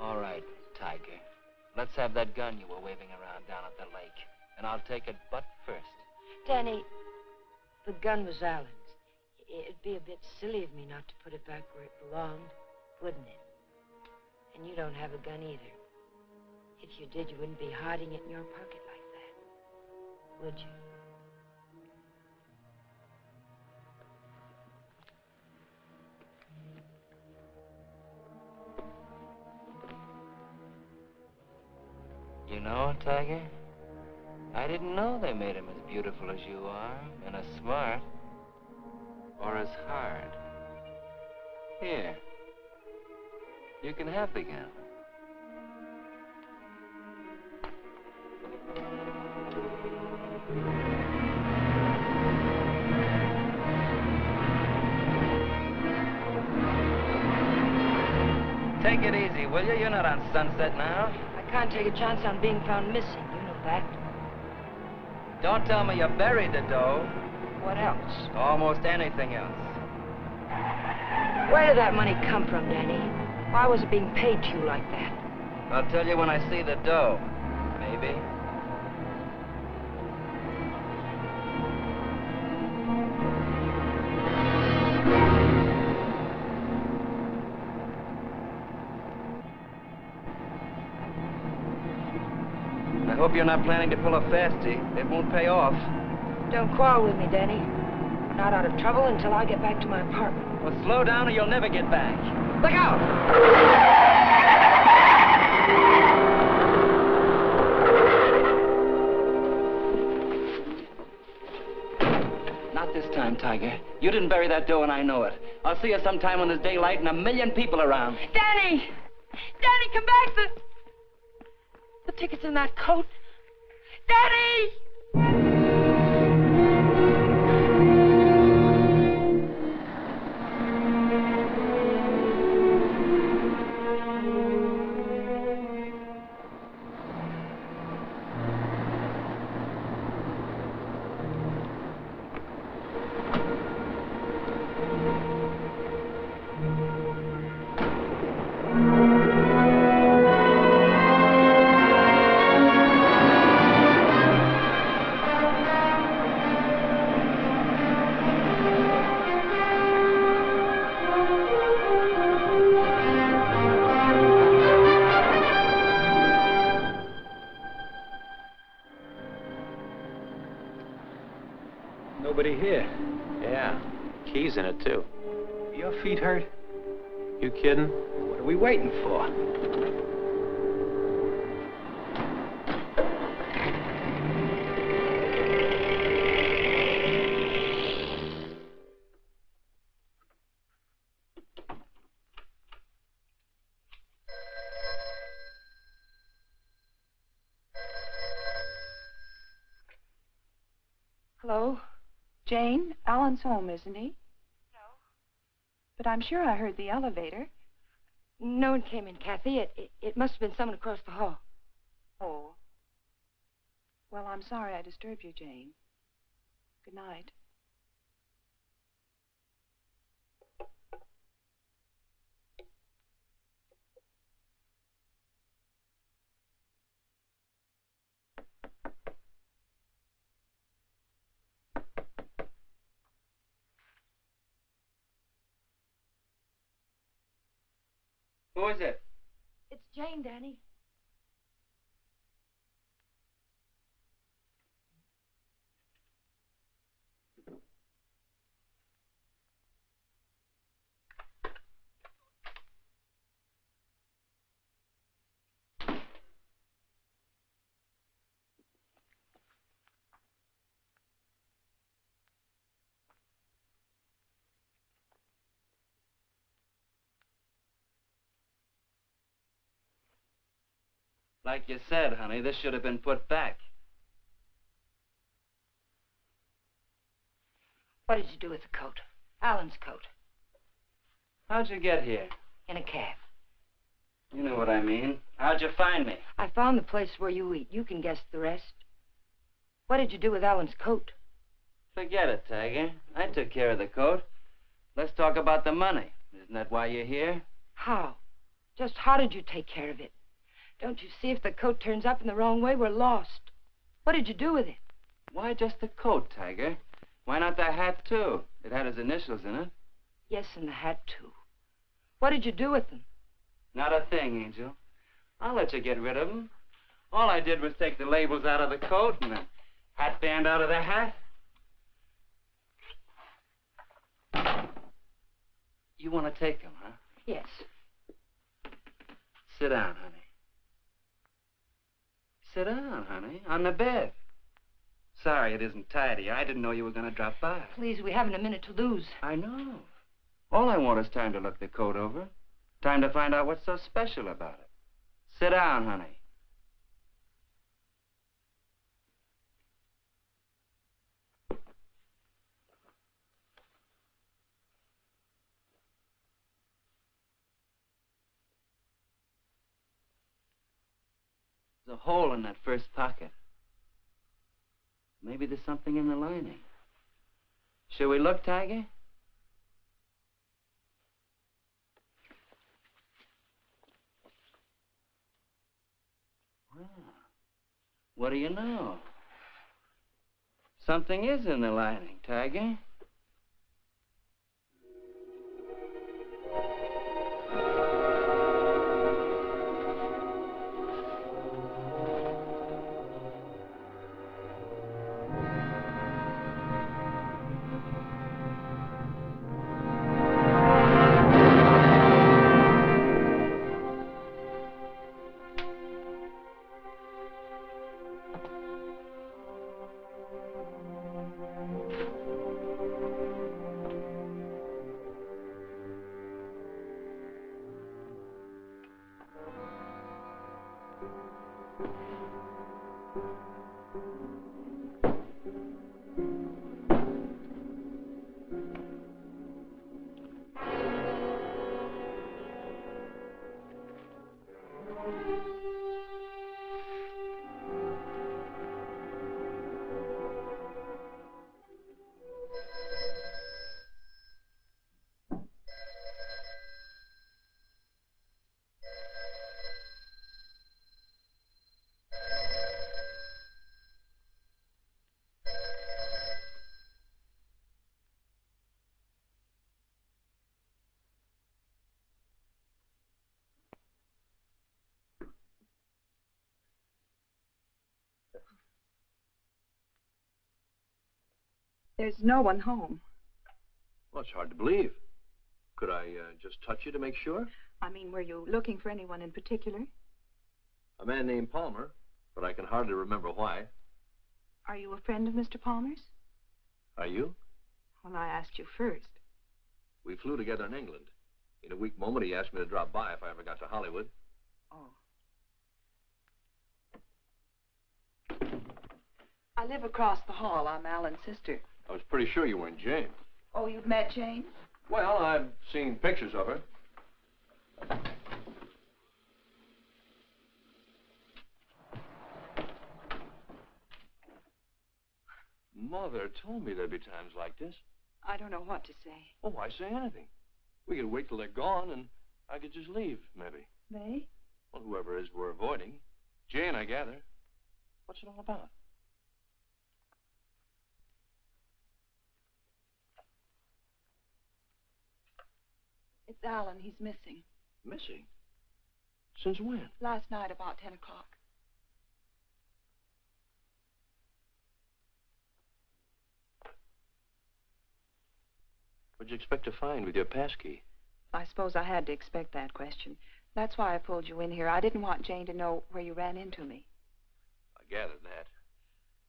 Speaker 3: All right, Tiger. Let's have that gun you were waving around down at the lake. And I'll take it butt first.
Speaker 2: Danny, the gun was Alan's. It'd be a bit silly of me not to put it back where it belonged, wouldn't it? And you don't have a gun either. If you did, you wouldn't be hiding it in your pocket like that, would you?
Speaker 3: You know, Tiger, I didn't know they made him as beautiful as you are, and as smart, or as hard. Here, you can have the gun. Take it easy, will you? You're not on Sunset now.
Speaker 2: I can't take a chance on being found missing. You know that.
Speaker 3: Don't tell me you buried the dough.
Speaker 2: What else?
Speaker 3: Almost anything else.
Speaker 2: Where did that money come from, Danny? Why was it being paid to you like that?
Speaker 3: I'll tell you when I see the dough. Maybe. I hope you're not planning to pull a fastie. It won't pay off.
Speaker 2: Don't quarrel with me, Danny. We're not out of trouble until I get back to my apartment.
Speaker 3: Well, slow down or you'll never get back.
Speaker 2: Look out!
Speaker 3: Not this time, Tiger. You didn't bury that dough and I know it. I'll see you sometime when there's daylight and 1,000,000 people around.
Speaker 2: Danny! Danny, come back! The ticket's in that coat. Danny!
Speaker 10: Nobody here.
Speaker 11: Yeah, keys in it, too.
Speaker 10: Your feet hurt? You kidding? What are we waiting for?
Speaker 2: Hello?
Speaker 5: Jane, Alan's home, isn't he? No. But I'm sure I heard the elevator.
Speaker 2: No one came in, Kathy. It must have been someone across the hall.
Speaker 5: Oh. Well, I'm sorry I disturbed you, Jane. Good night.
Speaker 3: Who is it?
Speaker 2: It's Jane, Danny.
Speaker 3: Like you said, honey, this should have been put back.
Speaker 2: What did you do with the coat? Alan's coat.
Speaker 3: How'd you get here?
Speaker 2: In a cab.
Speaker 3: You know what I mean. How'd you find me?
Speaker 2: I found the place where you eat. You can guess the rest. What did you do with Alan's coat?
Speaker 3: Forget it, Tiger. I took care of the coat. Let's talk about the money. Isn't that why you're here?
Speaker 2: How? Just how did you take care of it? Don't you see if the coat turns up in the wrong way, we're lost. What did you do with it?
Speaker 3: Why just the coat, Tiger? Why not the hat, too? It had his initials in it.
Speaker 2: Yes, and the hat, too. What did you do with them?
Speaker 3: Not a thing, Angel. I'll let you get rid of them. All I did was take the labels out of the coat and the hat band out of the hat. You want to take them, huh?
Speaker 2: Yes.
Speaker 3: Sit down, honey. Sit down, honey, on the bed. Sorry it isn't tidy. I didn't know you were going to drop by.
Speaker 2: Please, we haven't a minute to lose.
Speaker 3: I know. All I want is time to look the coat over. Time to find out what's so special about it. Sit down, honey. There's a hole in that first pocket. Maybe there's something in the lining. Shall we look, Tiger? Well, what do you know? Something is in the lining, Tiger.
Speaker 5: There's no one home.
Speaker 10: Well, it's hard to believe. Could I just touch you to make sure?
Speaker 5: I mean, were you looking for anyone in particular?
Speaker 10: A man named Palmer, but I can hardly remember why.
Speaker 5: Are you a friend of Mr. Palmer's?
Speaker 10: Are you?
Speaker 5: Well, I asked you first.
Speaker 10: We flew together in England. In a weak moment, he asked me to drop by if I ever got to Hollywood.
Speaker 5: Oh. I live across the hall. I'm Alan's sister.
Speaker 10: I was pretty sure you weren't Jane.
Speaker 5: Oh, you've met Jane?
Speaker 10: Well, I've seen pictures of her. Mother told me there'd be times like this.
Speaker 5: I don't know what to say.
Speaker 10: Oh, why say anything? We could wait till they're gone, and I could just leave, maybe.
Speaker 5: They?
Speaker 10: Well, whoever it is we're avoiding. Jane, I gather. What's it all about?
Speaker 5: It's Alan. He's missing.
Speaker 10: Missing? Since when?
Speaker 5: Last night about 10 o'clock.
Speaker 10: What'd you expect to find with your passkey?
Speaker 5: I suppose I had to expect that question. That's why I pulled you in here. I didn't want Jane to know where you ran into me.
Speaker 10: I gathered that.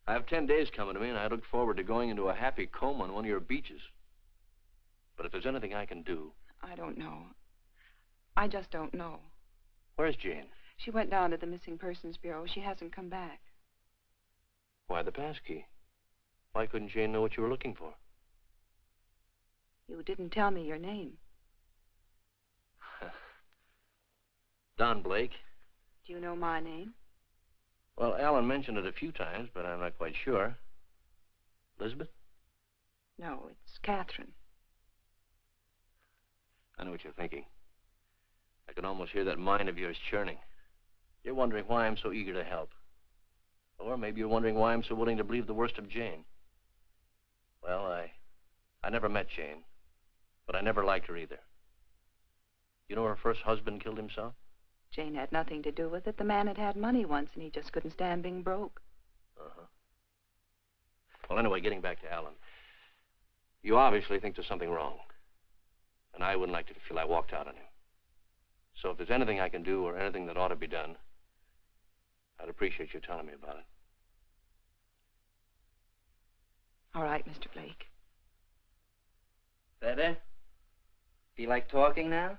Speaker 10: I have 10 days coming to me, and I look forward to going into a happy coma on one of your beaches. But if there's anything I can do...
Speaker 5: I don't know. I just don't know.
Speaker 10: Where's Jane?
Speaker 5: She went down to the Missing Persons Bureau. She hasn't come back.
Speaker 10: Why the passkey? Why couldn't Jane know what you were looking for?
Speaker 5: You didn't tell me your name.
Speaker 10: Don Blake.
Speaker 5: Do you know my name?
Speaker 10: Well, Alan mentioned it a few times, but I'm not quite sure. Elizabeth?
Speaker 5: No, it's Catherine.
Speaker 10: I know what you're thinking. I can almost hear that mind of yours churning. You're wondering why I'm so eager to help. Or maybe you're wondering why I'm so willing to believe the worst of Jane. Well, I never met Jane, but I never liked her either. You know her first husband killed himself?
Speaker 5: Jane had nothing to do with it. The man had had money once, and he just couldn't stand being broke.
Speaker 10: Uh-huh. Well, anyway, getting back to Alan. You obviously think there's something wrong. And I wouldn't like to feel I walked out on him. So if there's anything I can do or anything that ought to be done, I'd appreciate you telling me about it.
Speaker 5: All right, Mr. Blake.
Speaker 3: Better? Feel like talking now?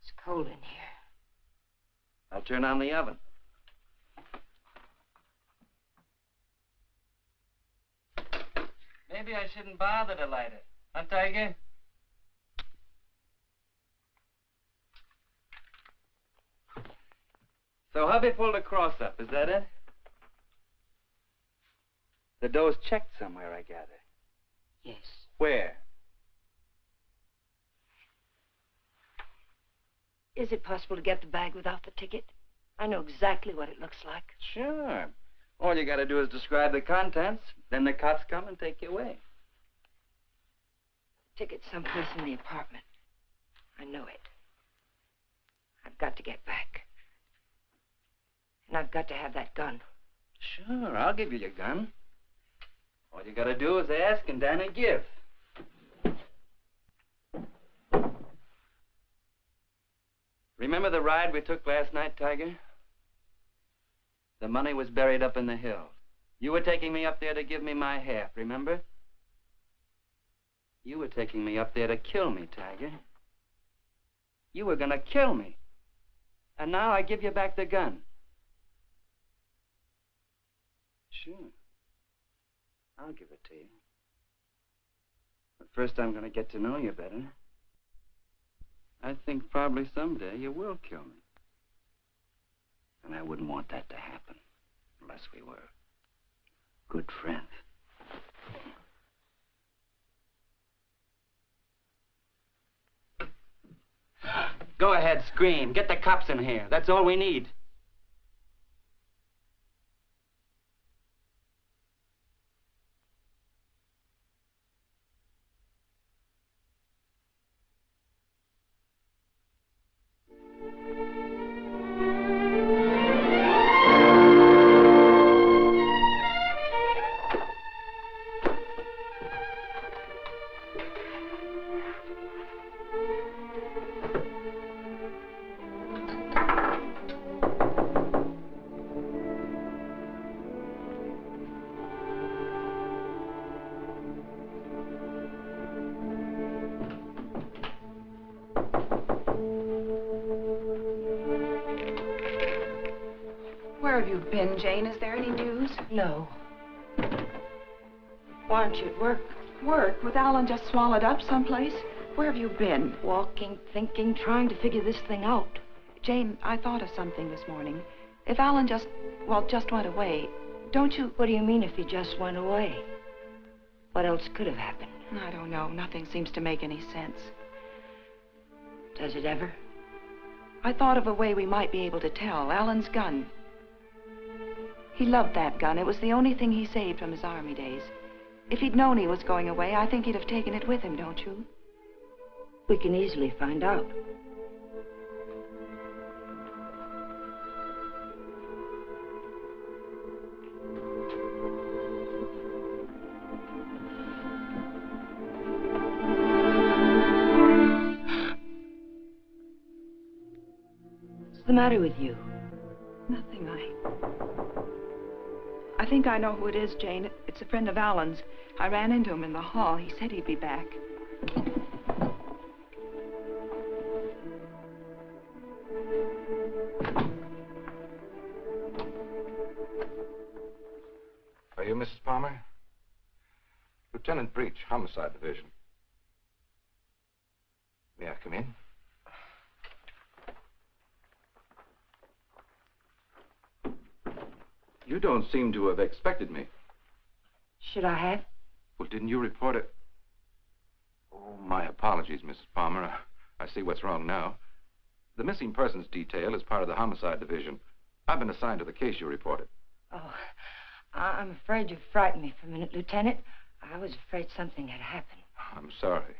Speaker 2: It's cold in here.
Speaker 3: I'll turn on the oven. Maybe I shouldn't bother to light it. Huh, Tiger? So hubby pulled a cross up, is that it? The dough's checked somewhere, I gather.
Speaker 2: Yes.
Speaker 3: Where?
Speaker 2: Is it possible to get the bag without the ticket? I know exactly what it looks like.
Speaker 3: Sure. All you gotta do is describe the contents, then the cops come and take you away.
Speaker 2: Ticket's someplace in the apartment. I know it. I've got to get back. And I've got to have that gun.
Speaker 3: Sure, I'll give you your gun. All you gotta do is ask and Danny give. Remember the ride we took last night, Tiger? The money was buried up in the hills. You were taking me up there to give me my half, remember? You were taking me up there to kill me, Tiger. You were gonna kill me. And now I give you back the gun. Sure. I'll give it to you. But first I'm gonna get to know you better. I think probably someday you will kill me. And I wouldn't want that to happen unless we were good friends. Go ahead, scream. Get the cops in here. That's all we need.
Speaker 5: Where have you been, Jane? Is there any news?
Speaker 2: No. Why aren't you at work?
Speaker 5: Work? With Alan just swallowed up someplace? Where have you been?
Speaker 2: Walking, thinking, trying to figure this thing out.
Speaker 5: Jane, I thought of something this morning. If Alan just went away, don't you...
Speaker 2: What do you mean if he just went away? What else could have happened?
Speaker 5: I don't know. Nothing seems to make any sense.
Speaker 2: Does it ever?
Speaker 5: I thought of a way we might be able to tell. Alan's gun. He loved that gun. It was the only thing he saved from his army days. If he'd known he was going away, I think he'd have taken it with him, don't you?
Speaker 2: We can easily find out. What's the matter with you?
Speaker 5: Nothing. I think I know who it is, Jane. It's a friend of Alan's. I ran into him in the hall. He said he'd be back.
Speaker 12: Are you Mrs. Palmer? Lieutenant Breach, Homicide Division. May I come in? You don't seem to have expected me.
Speaker 2: Should I have?
Speaker 12: Well, didn't you report it? Oh, my apologies, Mrs. Palmer. I see what's wrong now. The missing persons detail is part of the Homicide Division. I've been assigned to the case you reported.
Speaker 2: Oh, I'm afraid you frightened me for a minute, Lieutenant. I was afraid something had happened.
Speaker 12: I'm sorry.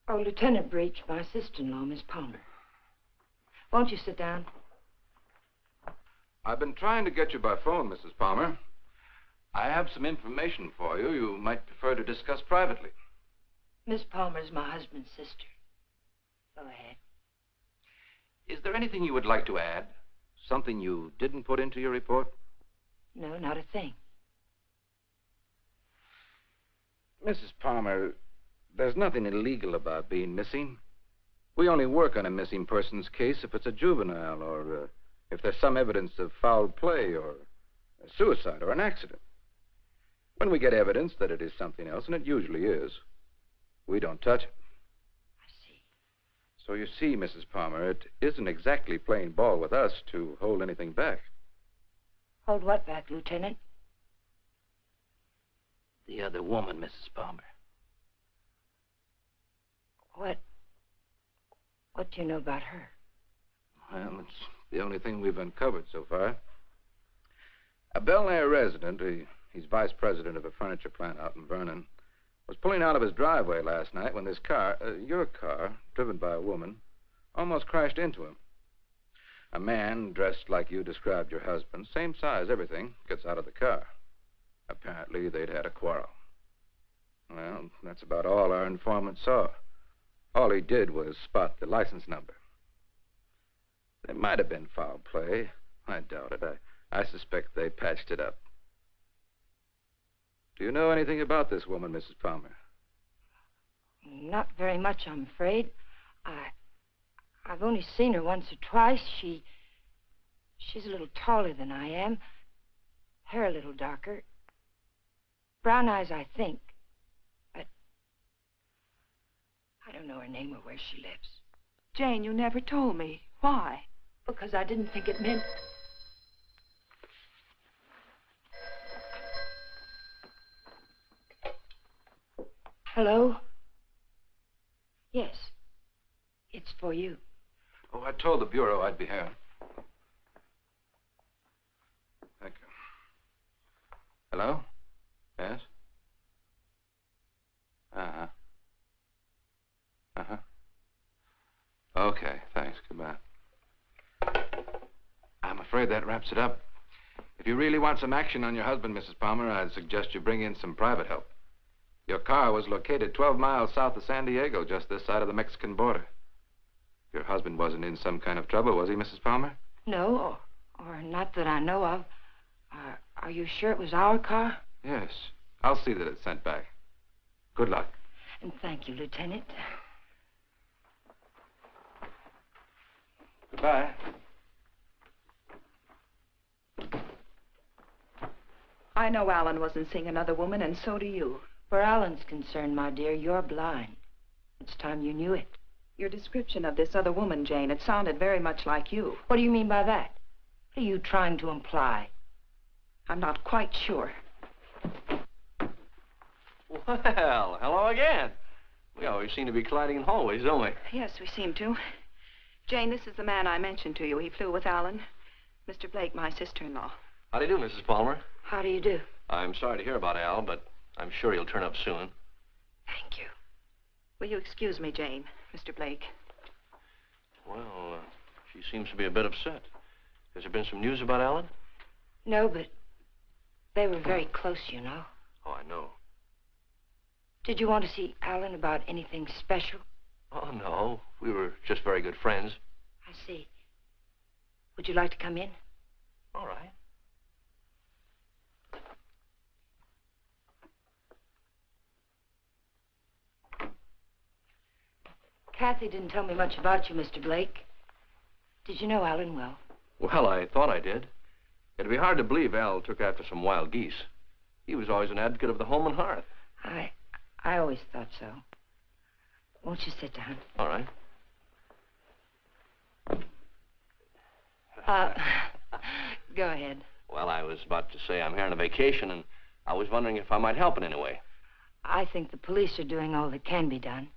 Speaker 2: Oh, Lieutenant Breach, my sister-in-law, Miss Palmer. Won't you sit down?
Speaker 12: I've been trying to get you by phone, Mrs. Palmer. I have some information for you you might prefer to discuss privately.
Speaker 2: Miss Palmer's my husband's sister. Go ahead.
Speaker 12: Is there anything you would like to add? Something you didn't put into your report?
Speaker 2: No, not a thing.
Speaker 12: Mrs. Palmer, there's nothing illegal about being missing. We only work on a missing persons case if it's a juvenile or if there's some evidence of foul play or a suicide or an accident. When we get evidence that it is something else, and it usually is, we don't touch it.
Speaker 2: I see.
Speaker 12: So you see, Mrs. Palmer, it isn't exactly playing ball with us to hold anything back.
Speaker 2: Hold what back, Lieutenant?
Speaker 12: The other woman, Mrs. Palmer.
Speaker 2: What do you know about her?
Speaker 12: Well, it's the only thing we've uncovered so far. A Bel Air resident, he's vice president of a furniture plant out in Vernon, was pulling out of his driveway last night when this car, your car, driven by a woman, almost crashed into him. A man dressed like you described your husband, same size, everything, gets out of the car. Apparently, they'd had a quarrel. Well, that's about all our informant saw. All he did was spot the license number. There might have been foul play. I doubt it. I suspect they patched it up. Do you know anything about this woman, Mrs. Palmer?
Speaker 2: Not very much, I'm afraid. I've only seen her once or twice. She's a little taller than I am. Hair a little darker. Brown eyes, I think. But I don't know her name or where she lives.
Speaker 5: Jane, you never told me. Why?
Speaker 2: Because I didn't think it meant... Hello? Yes. It's for you.
Speaker 12: Oh, I told the Bureau I'd be here. Thank you. Hello? Yes? Uh-huh. Uh-huh. Okay, thanks. Goodbye. I'm afraid that wraps it up. If you really want some action on your husband, Mrs. Palmer, I'd suggest you bring in some private help. Your car was located 12 miles south of San Diego, just this side of the Mexican border. Your husband wasn't in some kind of trouble, was he, Mrs. Palmer?
Speaker 2: No, or not that I know of. Are you sure it was our car?
Speaker 12: Yes. I'll see that it's sent back. Good luck.
Speaker 2: And thank you, Lieutenant.
Speaker 12: Goodbye.
Speaker 5: I know Alan wasn't seeing another woman, and so do you.
Speaker 2: Where Alan's concerned, my dear, you're blind. It's time you knew it.
Speaker 5: Your description of this other woman, Jane, it sounded very much like you.
Speaker 2: What do you mean by that? What are you trying to imply?
Speaker 5: I'm not quite sure.
Speaker 10: Well, hello again. We always seem to be colliding in hallways, don't we?
Speaker 5: Yes, we seem to. Jane, this is the man I mentioned to you. He flew with Alan. Mr. Blake, my sister-in-law.
Speaker 10: How do you do, Mrs. Palmer?
Speaker 2: How do you do?
Speaker 10: I'm sorry to hear about Al, but I'm sure he'll turn up soon.
Speaker 2: Thank you.
Speaker 5: Will you excuse me, Jane, Mr. Blake?
Speaker 10: Well, she seems to be a bit upset. Has there been some news about Alan?
Speaker 2: No, but they were very close, you know.
Speaker 10: Oh, I know.
Speaker 2: Did you want to see Alan about anything special?
Speaker 10: Oh, no. We were just very good friends.
Speaker 2: I see. Would you like to come in?
Speaker 10: All right.
Speaker 2: Kathy didn't tell me much about you, Mr. Blake. Did you know Alan well?
Speaker 10: Well, I thought I did. It'd be hard to believe Al took after some wild geese. He was always an advocate of the home and hearth.
Speaker 2: I always thought so. Won't you sit down?
Speaker 10: All right.
Speaker 2: Go ahead.
Speaker 10: Well, I was about to say I'm here on a vacation, and I was wondering if I might help in any way.
Speaker 2: I think the police are doing all that can be done.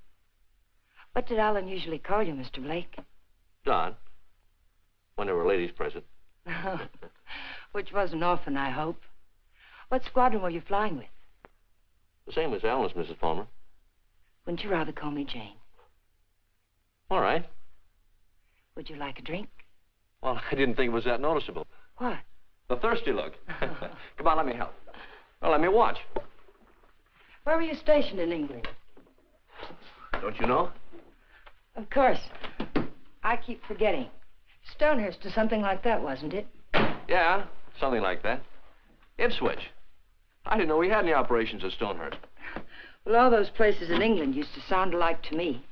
Speaker 2: What did Alan usually call you, Mr. Blake?
Speaker 10: Don. When there were ladies present.
Speaker 2: Which wasn't often, I hope. What squadron were you flying with?
Speaker 10: The same as Alan's, Mrs. Palmer.
Speaker 2: Wouldn't you rather call me Jane?
Speaker 10: All right.
Speaker 2: Would you like a drink?
Speaker 10: Well, I didn't think it was that noticeable.
Speaker 2: What?
Speaker 10: The thirsty look. Come on, let me help. Well, let me watch.
Speaker 2: Where were you stationed in England?
Speaker 10: Don't you know?
Speaker 2: Of course. I keep forgetting. Stonehurst or something like that, wasn't it?
Speaker 10: Yeah, something like that. Ipswich. I didn't know we had any operations at Stonehurst.
Speaker 2: Well, all those places in England used to sound alike to me.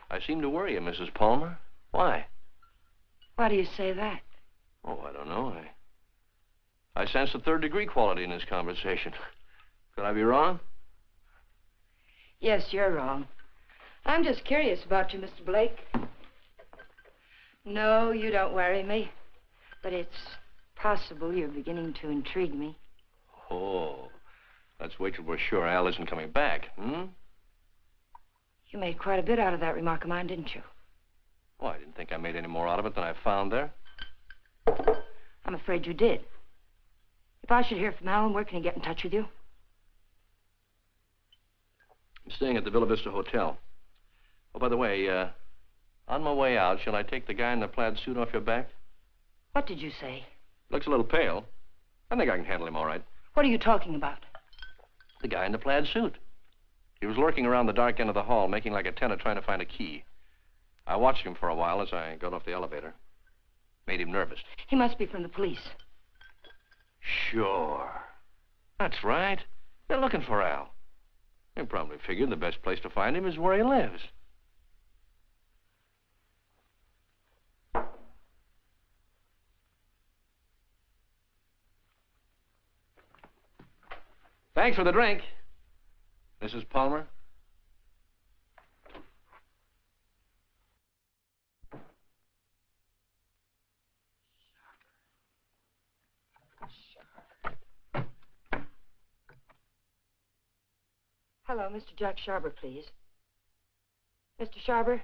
Speaker 10: I seem to worry you, Mrs. Palmer. Why?
Speaker 2: Why do you say that?
Speaker 10: Oh, I don't know. I sense a third-degree quality in this conversation. Could I be wrong?
Speaker 2: Yes, you're wrong. I'm just curious about you, Mr. Blake. No, you don't worry me. But it's possible you're beginning to intrigue me.
Speaker 10: Oh, let's wait till we're sure Al isn't coming back, hmm?
Speaker 2: You made quite a bit out of that remark of mine, didn't you?
Speaker 10: Well, I didn't think I made any more out of it than I found there.
Speaker 2: I'm afraid you did. If I should hear from Alan, where can he get in touch with you?
Speaker 10: I'm staying at the Villa Vista Hotel. Oh, by the way, on my way out, shall I take the guy in the plaid suit off your back?
Speaker 2: What did you say?
Speaker 10: Looks a little pale. I think I can handle him all right.
Speaker 2: What are you talking about?
Speaker 10: The guy in the plaid suit. He was lurking around the dark end of the hall, making like a tenant trying to find a key. I watched him for a while as I got off the elevator. Made him nervous.
Speaker 2: He must be from the police.
Speaker 10: Sure. That's right. They're looking for Al. They probably figured the best place to find him is where he lives. Thanks for the drink, Mrs. Palmer.
Speaker 2: Hello, Mr. Jack Sharber, please. Mr. Sharber,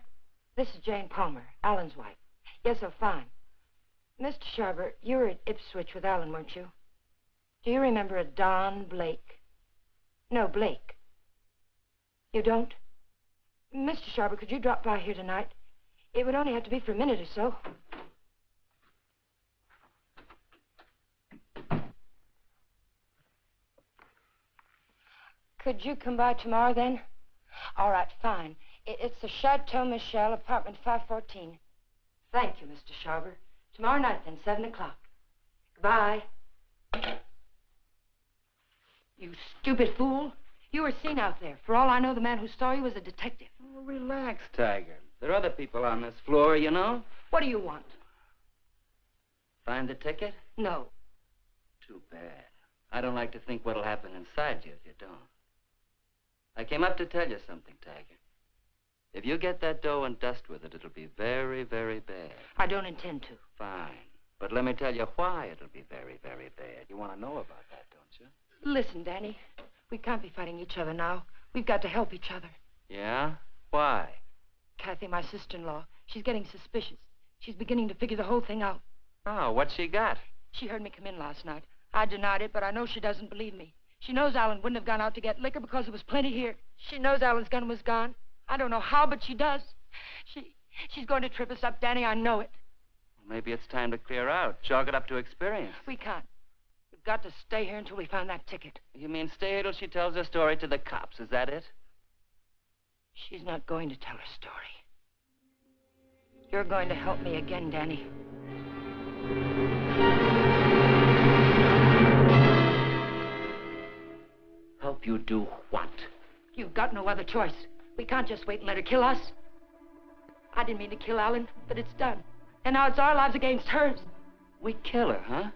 Speaker 2: this is Jane Palmer, Alan's wife. Yes, oh, fine. Mr. Sharber, you were at Ipswich with Alan, weren't you? Do you remember a Don Blake? No, Blake. You don't? Mr. Sharber, could you drop by here tonight? It would only have to be for a minute or so. Could you come by tomorrow, then? All right, fine. It's the Chateau Michel, apartment 514. Thank you, Mr. Sharber. Tomorrow night, then, 7 o'clock. Goodbye. You stupid fool. You were seen out there. For all I know, the man who saw you was a detective.
Speaker 3: Oh, relax, Tiger. There are other people on this floor, you know.
Speaker 2: What do you want?
Speaker 3: Find the ticket?
Speaker 2: No.
Speaker 3: Too bad. I don't like to think what'll happen inside you if you don't. I came up to tell you something, Tiger. If you get that dough and dust with it, it'll be very, very bad.
Speaker 2: I don't intend to.
Speaker 3: Fine. But let me tell you why it'll be very, very bad. You want to know about that, don't you?
Speaker 2: Listen, Danny. We can't be fighting each other now. We've got to help each other.
Speaker 3: Yeah? Why?
Speaker 2: Kathy, my sister-in-law, she's getting suspicious. She's beginning to figure the whole thing out.
Speaker 3: Oh, what's she got?
Speaker 2: She heard me come in last night. I denied it, but I know she doesn't believe me. She knows Alan wouldn't have gone out to get liquor because there was plenty here. She knows Alan's gun was gone. I don't know how, but she does. She's going to trip us up, Danny. I know it.
Speaker 3: Well, maybe it's time to chalk it up to experience.
Speaker 2: We can't. We've got to stay here until we find that ticket.
Speaker 3: You mean stay here till she tells her story to the cops, is that it?
Speaker 2: She's not going to tell her story. You're going to help me again, Danny.
Speaker 7: Help you do what?
Speaker 2: You've got no other choice. We can't just wait and let her kill us. I didn't mean to kill Alan, but it's done. And now it's our lives against hers.
Speaker 7: We kill her, huh?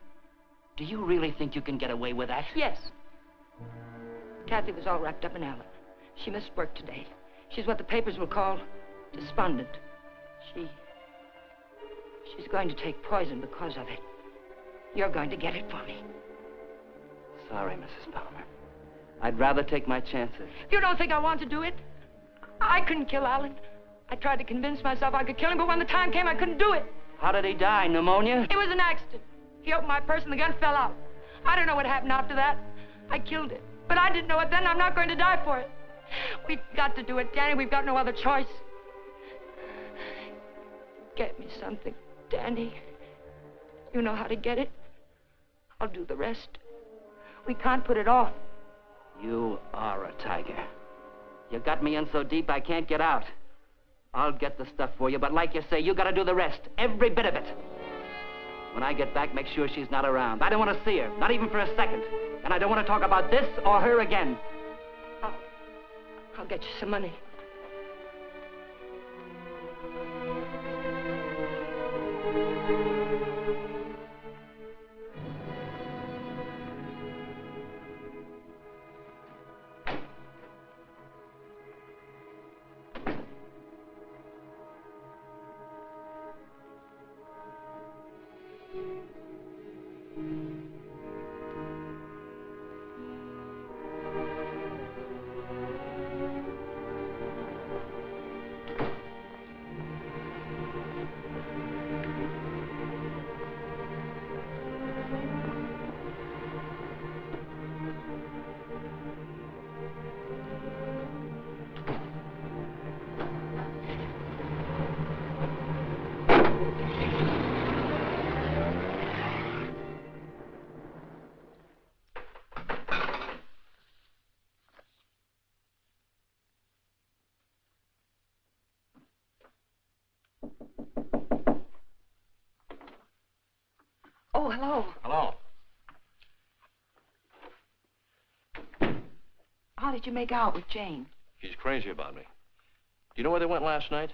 Speaker 7: Do you really think you can get away with that?
Speaker 2: Yes. Kathy was all wrapped up in Alan. She missed work today. She's what the papers will call despondent. She's going to take poison because of it. You're going to get it for me.
Speaker 3: Sorry, Mrs. Palmer. I'd rather take my chances.
Speaker 2: You don't think I want to do it? I couldn't kill Alan. I tried to convince myself I could kill him, but when the time came, I couldn't do it.
Speaker 3: How did he die? Pneumonia?
Speaker 2: It was an accident. He opened my purse and the gun fell out. I don't know what happened after that. I killed it. But I didn't know it then. I'm not going to die for it. We've got to do it, Danny. We've got no other choice. Get me something, Danny. You know how to get it. I'll do the rest. We can't put it off.
Speaker 3: You are a tiger. You got me in so deep I can't get out. I'll get the stuff for you, but like you say, you gotta do the rest. Every bit of it. When I get back, make sure she's not around. I don't want to see her, not even for a second. And I don't want to talk about this or her again.
Speaker 2: I'll get you some money.
Speaker 5: Oh, hello.
Speaker 10: Hello.
Speaker 5: How did you make out with Jane?
Speaker 10: She's crazy about me. Do you know where they went last night?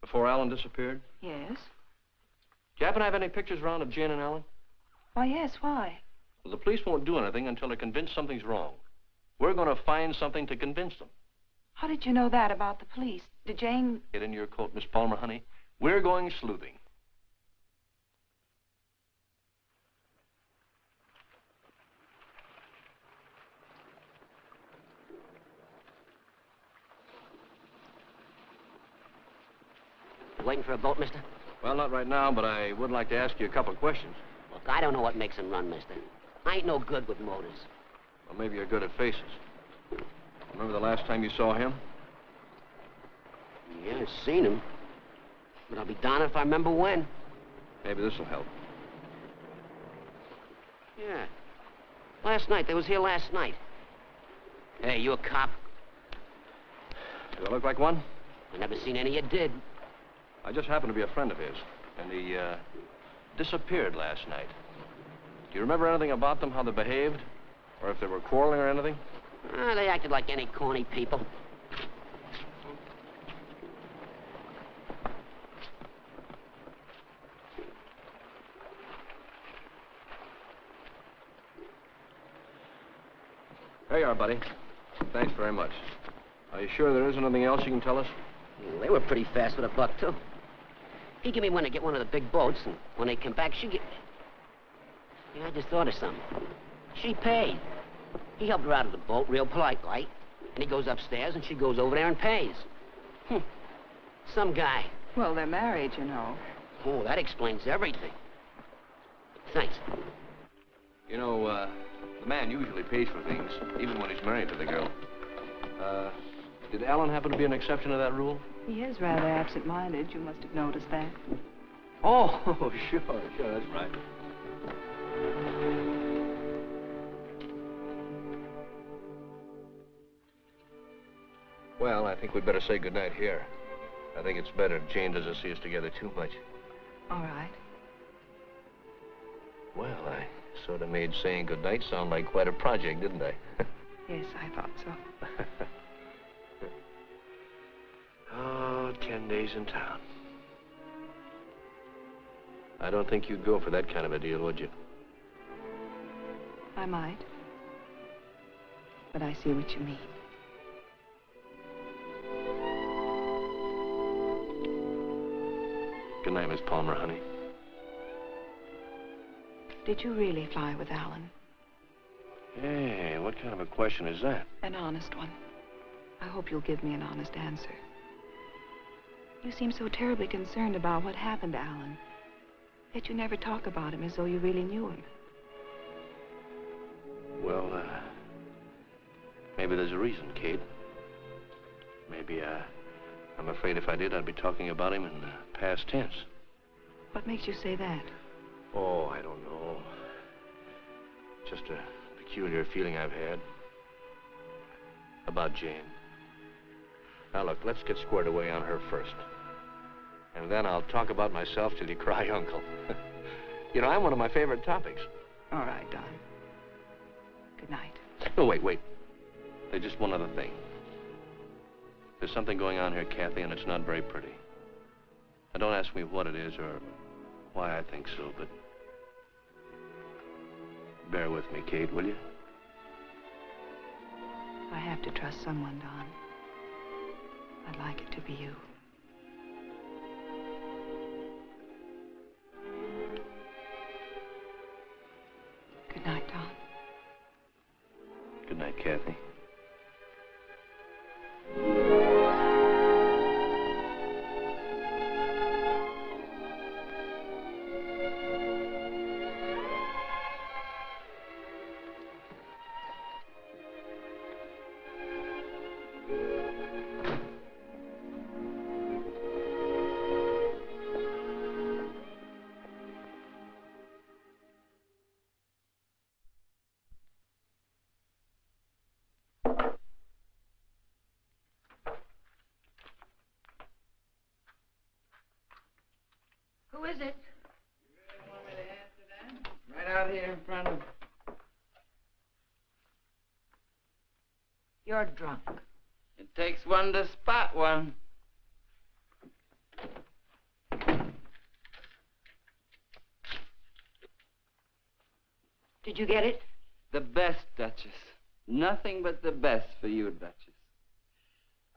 Speaker 10: Before Alan disappeared?
Speaker 5: Yes.
Speaker 10: Do you happen to have any pictures around of Jane and Alan?
Speaker 5: Why, yes, why?
Speaker 10: Well, the police won't do anything until they're convinced something's wrong. We're going to find something to convince them.
Speaker 5: How did you know that about the police? Did Jane...
Speaker 10: Get in your coat, Miss Palmer, honey. We're going sleuthing.
Speaker 7: Waiting for a boat, mister?
Speaker 10: Well, not right now, but I would like to ask you a couple of questions.
Speaker 7: Look, I don't know what makes them run, mister. I ain't no good with motors.
Speaker 10: Well, maybe you're good at faces. Remember the last time you saw him?
Speaker 7: Yeah, I've seen him. But I'll be darned if I remember when.
Speaker 10: Maybe this will help.
Speaker 7: Yeah. Last night. They was here last night. Hey, you a cop?
Speaker 10: Do I look like one?
Speaker 7: I never seen any you did.
Speaker 10: I just happen to be a friend of his, and he disappeared last night. Do you remember anything about them, how they behaved? Or if they were quarreling or anything?
Speaker 7: They acted like any corny people.
Speaker 10: There you are, buddy. Thanks very much. Are you sure there isn't anything else you can tell us?
Speaker 7: They were pretty fast with a buck, too. He gave me one to get one of the big boats, and when they came back, Yeah, I just thought of something. She paid. He helped her out of the boat, real polite, like. And he goes upstairs, and she goes over there and pays. Some guy.
Speaker 5: Well, they're married, you know.
Speaker 7: Oh, that explains everything. Thanks.
Speaker 10: You know, the man usually pays for things, even when he's married to the girl. Did Alan happen to be an exception to that rule?
Speaker 5: He is rather absent-minded. You must have noticed that.
Speaker 10: Oh, sure, that's right. Well, I think we'd better say goodnight here. I think it's better if Jane doesn't see us together too much.
Speaker 5: All right.
Speaker 10: Well, I sort of made saying goodnight sound like quite a project, didn't I?
Speaker 5: Yes, I thought so.
Speaker 10: Oh, 10 days in town. I don't think you'd go for that kind of a deal, would you?
Speaker 5: I might. But I see what you mean.
Speaker 10: Good night, Miss Palmer, honey.
Speaker 5: Did you really fly with Alan?
Speaker 10: Hey, what kind of a question is that?
Speaker 5: An honest one. I hope you'll give me an honest answer. You seem so terribly concerned about what happened to Alan. Yet you never talk about him as though you really knew him.
Speaker 10: Well, maybe there's a reason, Kate. Maybe, I'm afraid if I did, I'd be talking about him in past tense.
Speaker 5: What makes you say that?
Speaker 10: Oh, I don't know. Just a peculiar feeling I've had about Jane. Now, look, let's get squared away on her first. And then I'll talk about myself till you cry uncle. You know, I'm one of my favorite topics.
Speaker 5: All right, Don. Good night.
Speaker 10: Oh, wait. There's just one other thing. There's something going on here, Kathy, and it's not very pretty. Now, don't ask me what it is or why I think so, but bear with me, Kate, will you?
Speaker 5: I have to trust someone, Don. I'd like it to be you. Good night, Don.
Speaker 10: Good night, Kathy.
Speaker 2: Who is it?
Speaker 3: Right out here in front of...
Speaker 2: You're drunk.
Speaker 3: It takes one to spot one.
Speaker 2: Did you get it?
Speaker 3: The best, Duchess. Nothing but the best for you, Duchess.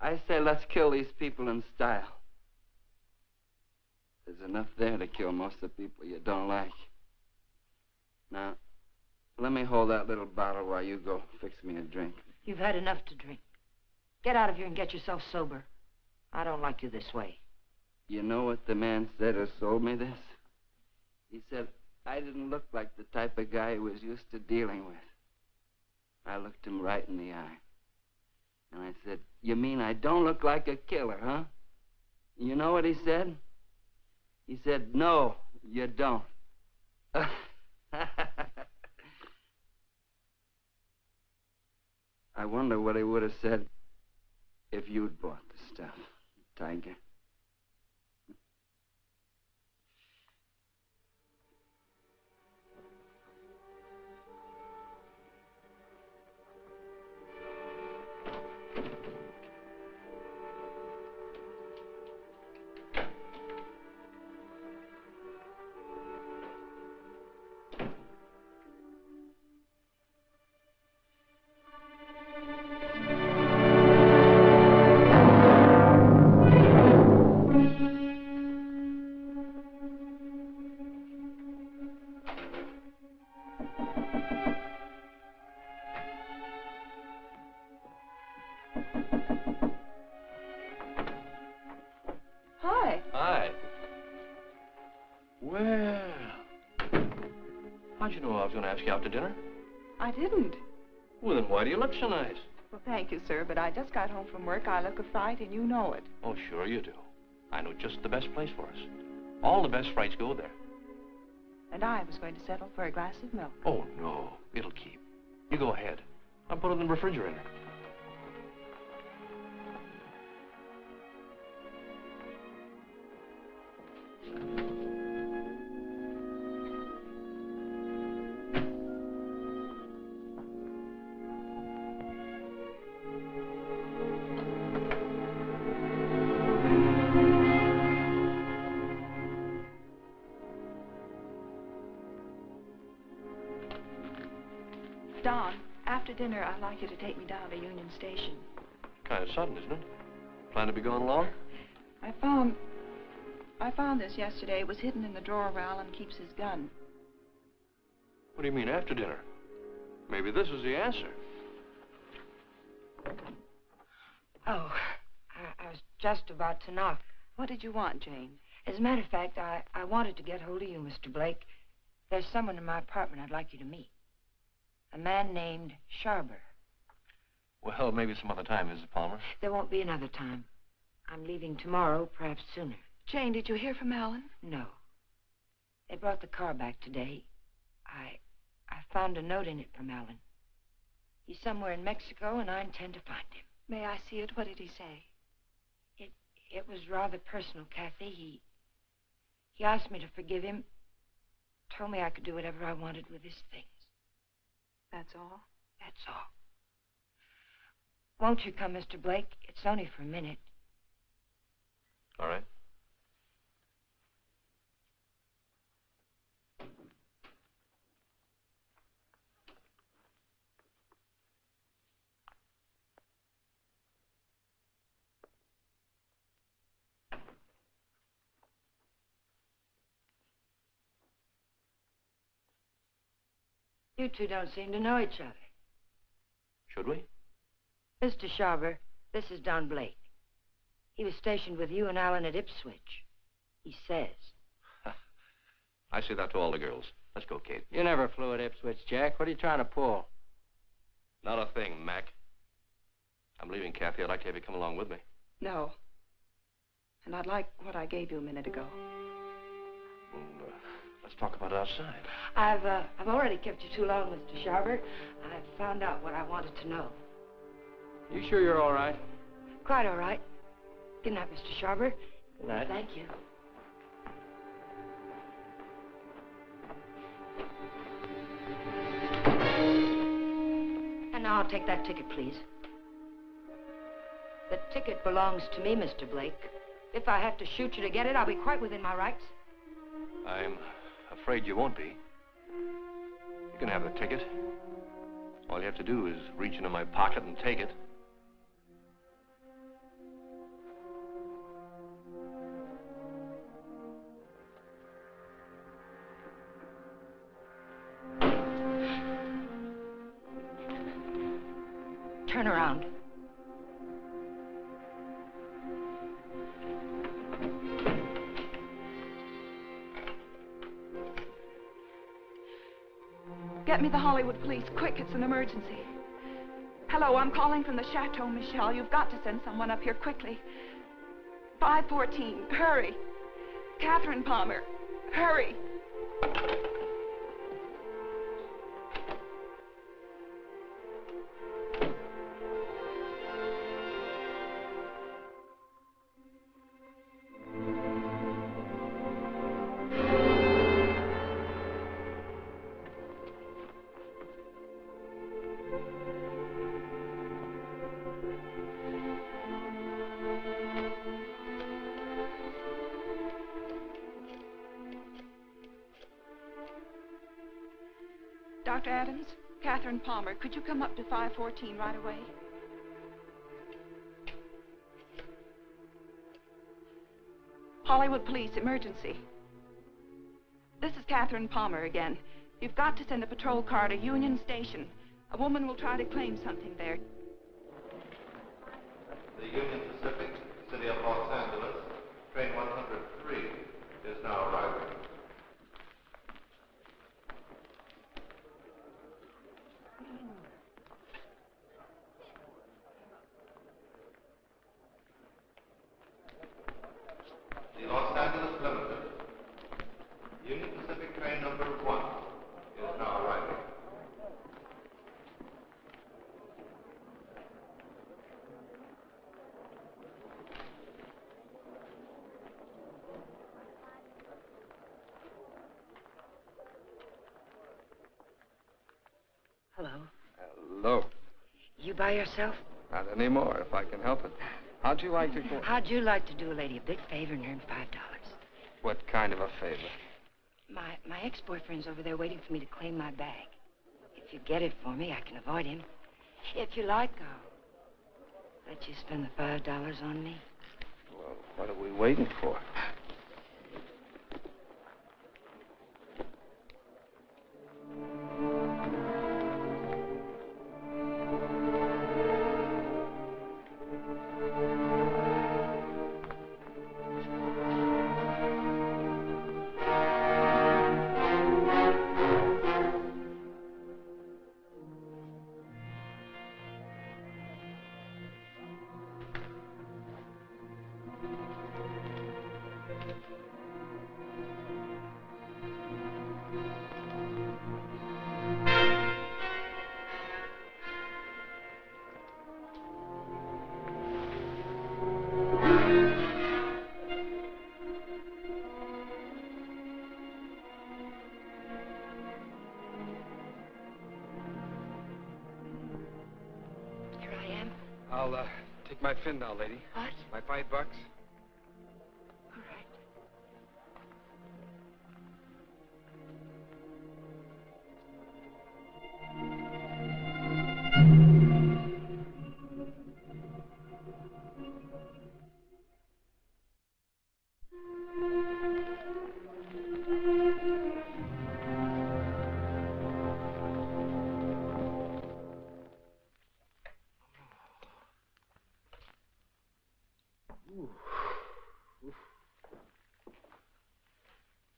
Speaker 3: I say let's kill these people in style. There's enough there to kill most of the people you don't like. Now, let me hold that little bottle while you go fix me a drink.
Speaker 2: You've had enough to drink. Get out of here and get yourself sober. I don't like you this way.
Speaker 3: You know what the man said who sold me this? He said I didn't look like the type of guy he was used to dealing with. I looked him right in the eye. And I said, you mean I don't look like a killer, huh? You know what he said? He said, no, you don't. I wonder what he would have said if you'd bought the stuff, Tiger.
Speaker 10: Hi. Well, how'd you know I was going to ask you out to dinner?
Speaker 5: I didn't.
Speaker 10: Well, then why do you look so nice?
Speaker 5: Well, thank you, sir, but I just got home from work. I look a fright, and you know it.
Speaker 10: Oh, sure you do. I know just the best place for us. All the best frights go there.
Speaker 5: And I was going to settle for a glass of milk.
Speaker 10: Oh, no. It'll keep. You go ahead. I'll put it in the refrigerator.
Speaker 5: Don, after dinner, I'd like you to take me down to Union Station.
Speaker 10: Kind of sudden, isn't it? Plan to be going long?
Speaker 5: I found this yesterday. It was hidden in the drawer where Alan keeps his gun.
Speaker 10: What do you mean, after dinner? Maybe this is the answer.
Speaker 2: Oh, I was just about to knock.
Speaker 5: What did you want, Jane?
Speaker 2: As a matter of fact, I wanted to get hold of you, Mr. Blake. There's someone in my apartment I'd like you to meet. A man named Sharber.
Speaker 10: Well, maybe some other time, Mrs. Palmer.
Speaker 2: There won't be another time. I'm leaving tomorrow, perhaps sooner.
Speaker 5: Jane, did you hear from Alan?
Speaker 2: No. They brought the car back today. I found a note in it from Alan. He's somewhere in Mexico, and I intend to find him.
Speaker 5: May I see it? What did he say?
Speaker 2: It was rather personal, Kathy. He asked me to forgive him. Told me I could do whatever I wanted with his things.
Speaker 5: That's all?
Speaker 2: That's all. Won't you come, Mr. Blake? It's only for a minute.
Speaker 10: All right.
Speaker 2: You two don't seem to know each other.
Speaker 10: Should we?
Speaker 2: Mr. Sharber, this is Don Blake. He was stationed with you and Alan at Ipswich. He says.
Speaker 10: I say that to all the girls. Let's go, Kate.
Speaker 9: You never flew at Ipswich, Jack. What are you trying to pull?
Speaker 10: Not a thing, Mac. I'm leaving, Kathy. I'd like to have you come along with me.
Speaker 5: No. And I'd like what I gave you a minute ago.
Speaker 10: Well, let's talk about it outside.
Speaker 2: I've already kept you too long, Mr. Sharber. I've found out what I wanted to know.
Speaker 9: You sure you're all right?
Speaker 2: Quite all right. Good night, Mr. Sharber.
Speaker 9: Good night.
Speaker 2: Thank you. And now I'll take that ticket, please. The ticket belongs to me, Mr. Blake. If I have to shoot you to get it, I'll be quite within my rights.
Speaker 10: I'm afraid you won't be. You can have the ticket. All you have to do is reach into my pocket and take it.
Speaker 2: Turn around.
Speaker 5: Get me the Hollywood police, quick, it's an emergency. Hello, I'm calling from the Chateau Michel. You've got to send someone up here quickly. 514, hurry. Catherine Palmer, hurry. Dr. Adams, Catherine Palmer, could you come up to 514 right away? Hollywood Police, emergency. This is Catherine Palmer again. You've got to send a patrol car to Union Station. A woman will try to claim something there.
Speaker 6: The Union Pacific, City of Los Angeles, train 103 is now arriving. The Los Angeles Limited, Union Pacific train number 1 is now arriving.
Speaker 2: Hello.
Speaker 13: Hello.
Speaker 2: You by yourself?
Speaker 13: Not anymore, if I can help it. How'd you like to go?
Speaker 2: How'd you like to do a lady a big favor and earn $5?
Speaker 13: What kind of a favor?
Speaker 2: My ex-boyfriend's over there waiting for me to claim my bag. If you get it for me, I can avoid him. If you like, I'll let you spend the $5 on me.
Speaker 13: Well, what are we waiting for? I'll take my fin now, lady.
Speaker 2: What?
Speaker 13: My $5.
Speaker 2: All right.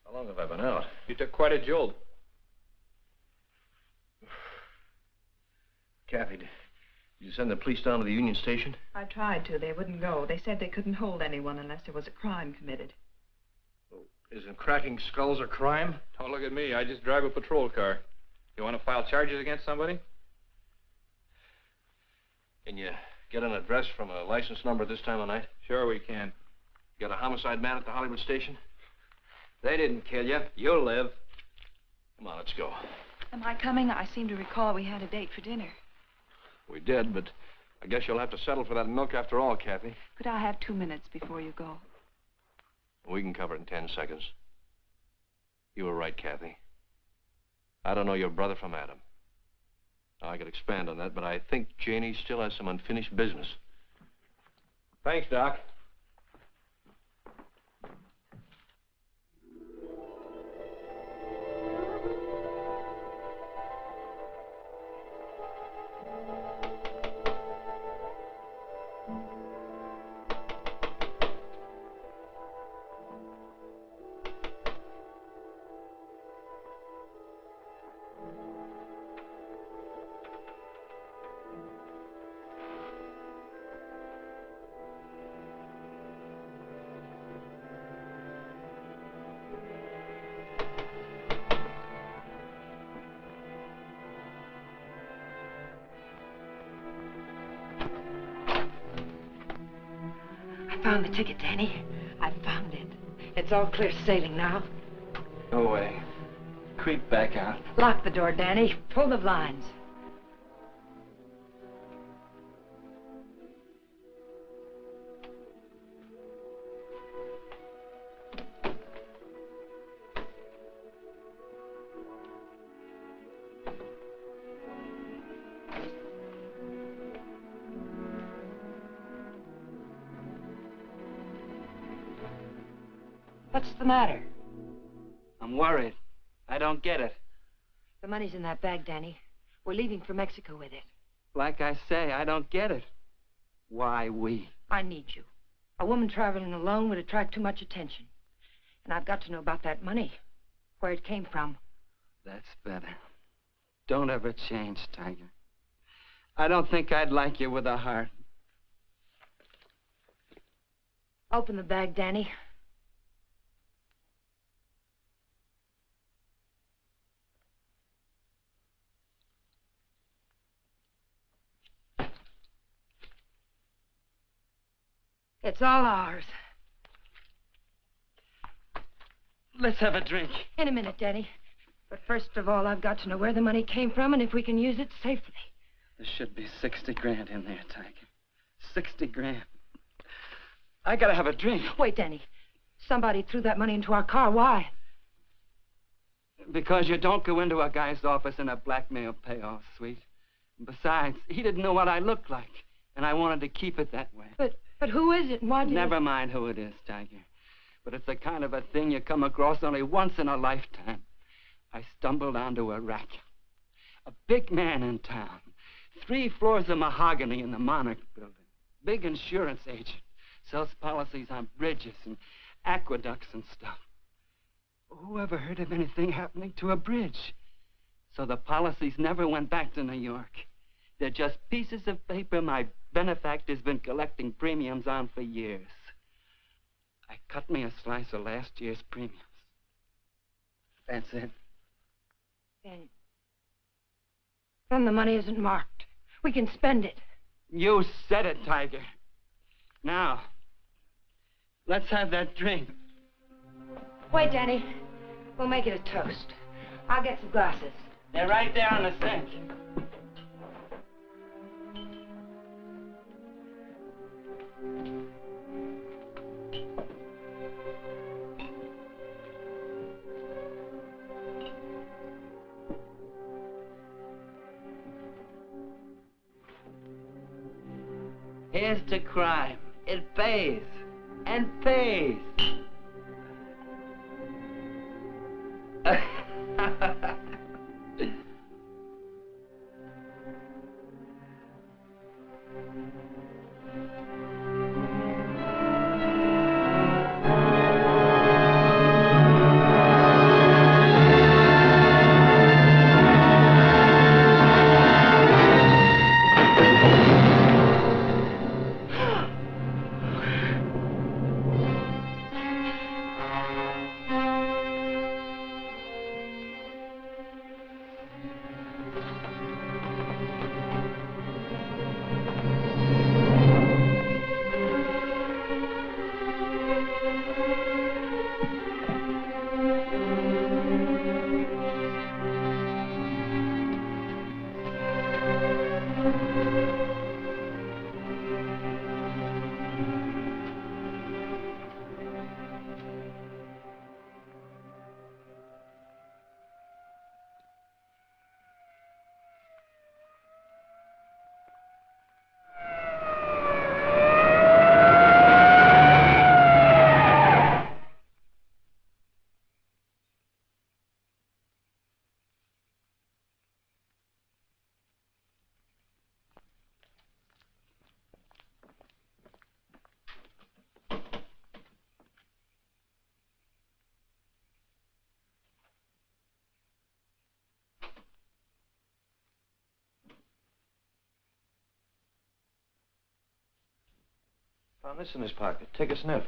Speaker 10: How long have I been out?
Speaker 11: You took quite a jolt.
Speaker 10: Kathy, did you send the police down to the Union Station?
Speaker 5: I tried to. They wouldn't go. They said they couldn't hold anyone unless there was a crime committed.
Speaker 10: Isn't cracking skulls a crime?
Speaker 11: Don't look at me. I just drive a patrol car. You want to file charges against somebody?
Speaker 10: Can you get an address from a license number this time of night?
Speaker 11: Sure we can.
Speaker 10: You got a homicide man at the Hollywood station?
Speaker 3: They didn't kill you. You'll live.
Speaker 10: Come on, let's go.
Speaker 5: Am I coming? I seem to recall we had a date for dinner.
Speaker 10: We did, but I guess you'll have to settle for that milk after all, Kathy.
Speaker 5: Could I have 2 minutes before you go?
Speaker 10: We can cover it in 10 seconds. You were right, Kathy. I don't know your brother from Adam. Now, I could expand on that, but I think Janie still has some unfinished business.
Speaker 11: Thanks, Doc.
Speaker 2: I found the ticket, Danny. I found it. It's all clear sailing now.
Speaker 3: No way. Creep back out.
Speaker 2: Lock the door, Danny. Pull the blinds. What's the matter?
Speaker 3: I'm worried. I don't get it.
Speaker 2: The money's in that bag, Danny. We're leaving for Mexico with it.
Speaker 3: Like I say, I don't get it. Why we?
Speaker 2: I need you. A woman traveling alone would attract too much attention. And I've got to know about that money. Where it came from.
Speaker 3: That's better. Don't ever change, Tiger. I don't think I'd like you with a heart.
Speaker 2: Open the bag, Danny. It's all ours.
Speaker 3: Let's have a drink.
Speaker 2: In a minute, Danny. But first of all, I've got to know where the money came from and if we can use it safely.
Speaker 3: There should be 60 grand in there, Tiger. 60 grand. I gotta have a drink.
Speaker 2: Wait, Danny. Somebody threw that money into our car. Why?
Speaker 3: Because you don't go into a guy's office in a blackmail payoff, sweet. Besides, he didn't know what I looked like, and I wanted to keep it that way.
Speaker 2: But who is it and why did
Speaker 3: Never mind who it is, Tiger. But it's the kind of a thing you come across only once in a lifetime. I stumbled onto a rat. A big man in town. 3 floors of mahogany in the Monarch building. Big insurance agent. Sells policies on bridges and aqueducts and stuff. Who ever heard of anything happening to a bridge? So the policies never went back to New York. They're just pieces of paper my benefactor's been collecting premiums on for years. I cut me a slice of last year's premiums. That's it.
Speaker 2: Then the money isn't marked. We can spend it.
Speaker 3: You said it, Tiger. Now, let's have that drink.
Speaker 2: Wait, Danny. We'll make it a toast. I'll get some glasses.
Speaker 3: They're right there on the sink. Here's to crime. It pays. And pays.
Speaker 10: Found this in his pocket. Take a sniff.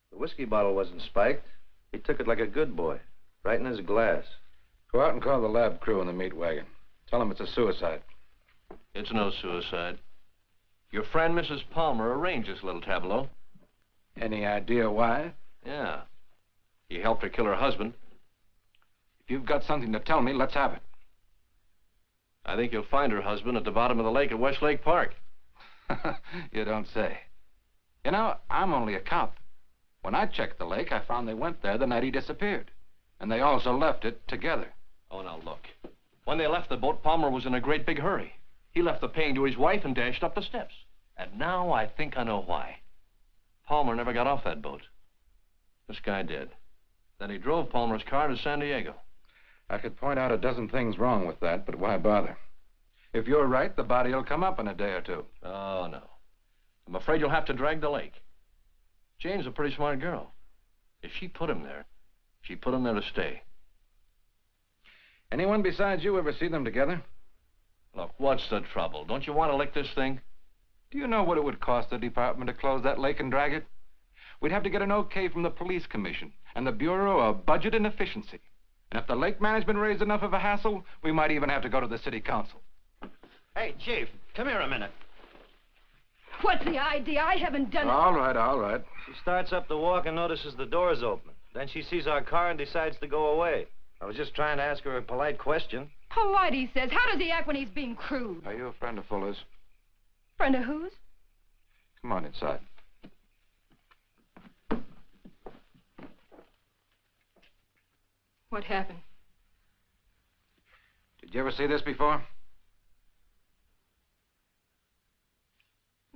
Speaker 10: The whiskey bottle wasn't spiked. He took it like a good boy, right in his glass.
Speaker 12: Go out and call the lab crew in the meat wagon. Tell them it's a suicide.
Speaker 10: It's no suicide. Your friend, Mrs. Palmer, arranged this little tableau.
Speaker 12: Any idea why?
Speaker 10: Yeah. He helped her kill her husband.
Speaker 12: If you've got something to tell me, let's have it.
Speaker 10: I think you'll find her husband at the bottom of the lake at Westlake Park.
Speaker 12: You don't say. You know, I'm only a cop. When I checked the lake, I found they went there the night he disappeared. And they also left it together.
Speaker 10: Oh, now look. When they left the boat, Palmer was in a great big hurry. He left the pane to his wife and dashed up the steps. And now I think I know why. Palmer never got off that boat. This guy did. Then he drove Palmer's car to San Diego.
Speaker 12: I could point out a dozen things wrong with that, but why bother? If you're right, the body will come up in a day or two.
Speaker 10: Oh, no. I'm afraid you'll have to drag the lake. Jane's a pretty smart girl. If she put him there, she put him there to stay.
Speaker 12: Anyone besides you ever see them together?
Speaker 10: Look, what's the trouble? Don't you want to lick this thing?
Speaker 12: Do you know what it would cost the department to close that lake and drag it? We'd have to get an okay from the police commission and the Bureau of Budget and Efficiency. And if the lake management raised enough of a hassle, we might even have to go to the city council.
Speaker 14: Hey, Chief, come here a minute.
Speaker 2: What's the idea? I haven't done it.
Speaker 12: All right, all right.
Speaker 14: She starts up the walk and notices the door's open. Then she sees our car and decides to go away. I was just trying to ask her a polite question.
Speaker 8: Polite, he says. How does he act when he's being crude?
Speaker 12: Are you a friend of Fuller's?
Speaker 8: Friend of whose?
Speaker 12: Come on inside.
Speaker 8: What happened?
Speaker 12: Did you ever see this before?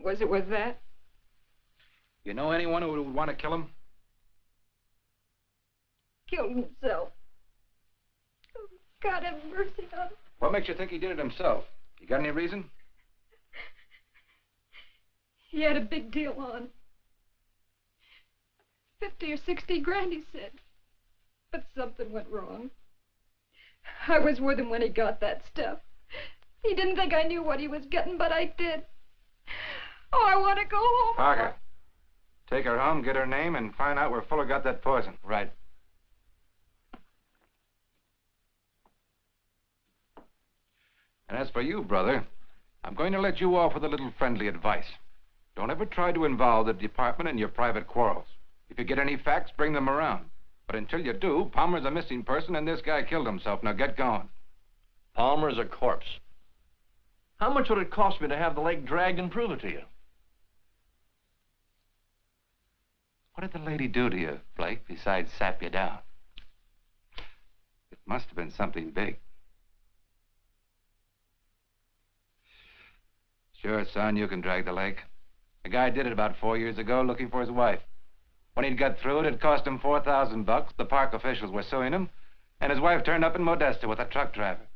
Speaker 8: Was it with that?
Speaker 12: You know anyone who would want to kill him?
Speaker 8: Killed himself. Oh, God have mercy on him.
Speaker 12: What makes you think he did it himself? You got any reason?
Speaker 8: He had a big deal on. 50 or 60 grand, he said. But something went wrong. I was with him when he got that stuff. He didn't think I knew what he was getting, but I did. Oh, I want to go home.
Speaker 12: Parker, take her home, get her name, and find out where Fuller got that poison.
Speaker 3: Right.
Speaker 12: And as for you, brother, I'm going to let you off with a little friendly advice. Don't ever try to involve the department in your private quarrels. If you get any facts, bring them around. But until you do, Palmer's a missing person and this guy killed himself. Now get going.
Speaker 10: Palmer's a corpse. How much would it cost me to have the leg dragged and prove it to you?
Speaker 1: What did the lady do to you, Blake, besides sap you down? It must have been something big. Sure, son, you can drag the leg. The guy did it about 4 years ago looking for his wife. When he'd got through, it had cost him $4,000. The park officials were suing him, and his wife turned up in Modesto with a truck driver.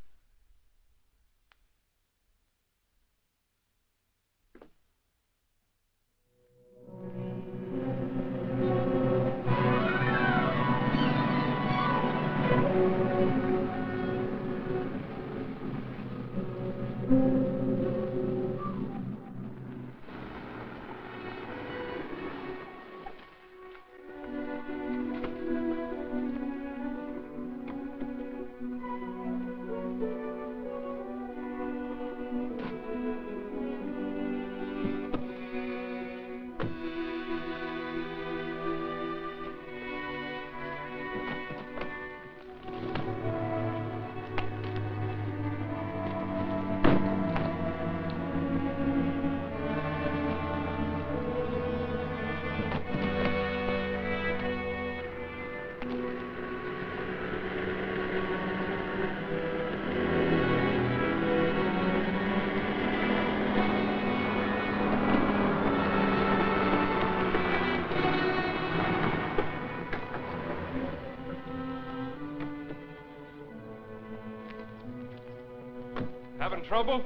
Speaker 15: Having trouble?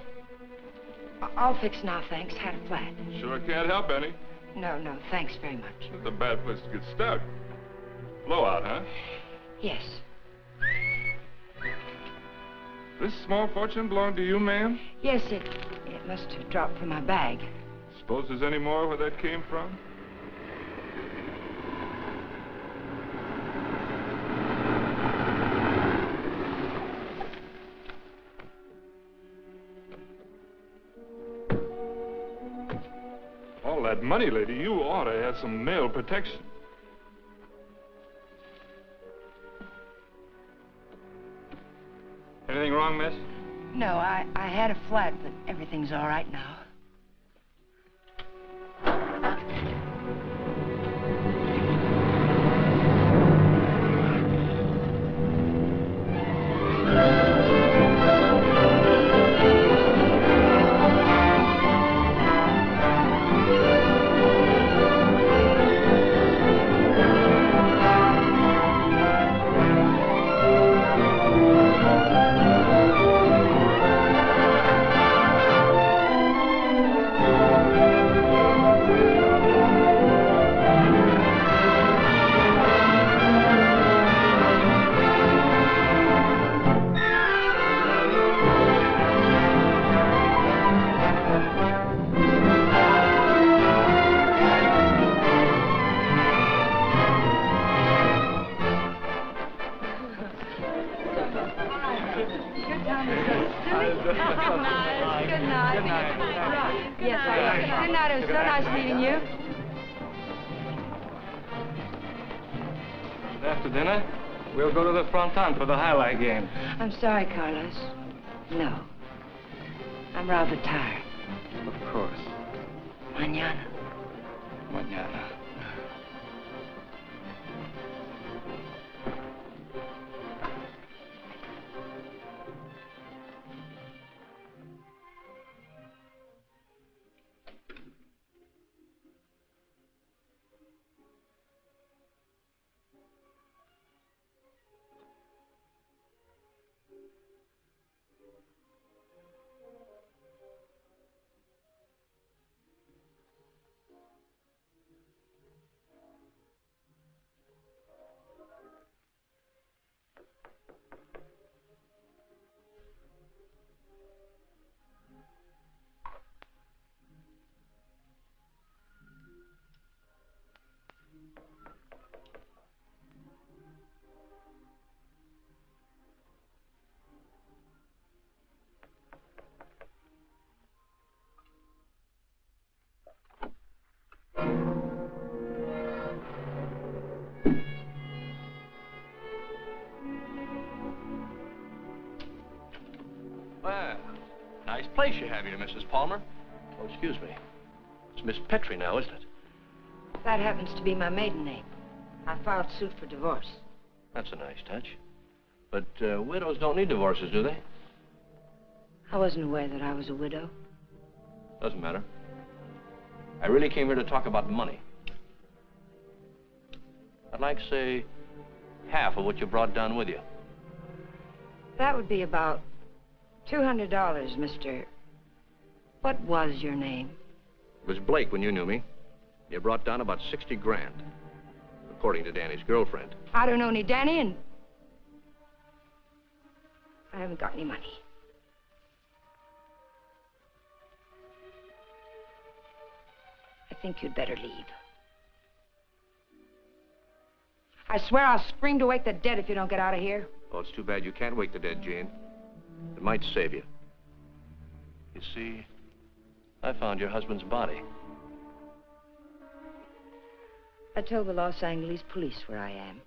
Speaker 2: I'll fix now, thanks. Had a flat.
Speaker 15: Sure can't help any.
Speaker 2: No, thanks very much.
Speaker 15: It's a bad place to get stuck. Blowout, huh?
Speaker 2: Yes.
Speaker 15: This small fortune belong to you, ma'am?
Speaker 2: Yes, it must have dropped from my bag.
Speaker 15: Suppose there's any more where that came from? All that money, lady, you ought to have some mail protection. Anything wrong, miss?
Speaker 2: No, I had a flat, but everything's all right now.
Speaker 10: After dinner?
Speaker 11: We'll go to the fronton for the highlight game.
Speaker 2: I'm sorry, Carlos. No. I'm rather tired.
Speaker 11: Of course.
Speaker 2: Mañana.
Speaker 11: Mañana.
Speaker 10: Well, nice place you have here, Mrs. Palmer. Oh, excuse me. It's Miss Petrie now, isn't it?
Speaker 2: That happens to be my maiden name. I filed suit for divorce.
Speaker 10: That's a nice touch. But widows don't need divorces, do they?
Speaker 2: I wasn't aware that I was a widow.
Speaker 10: Doesn't matter. I really came here to talk about money. I'd like, say, half of what you brought down with you.
Speaker 2: That would be about $200, Mr. What was your name?
Speaker 10: It was Blake when you knew me. You brought down about 60 grand, according to Danny's girlfriend.
Speaker 2: I don't know any Danny, and I haven't got any money. I think you'd better leave. I swear I'll scream to wake the dead if you don't get out of here.
Speaker 10: Oh, it's too bad you can't wake the dead, Jane. It might save you. You see, I found your husband's body.
Speaker 2: I told the Los Angeles police where I am.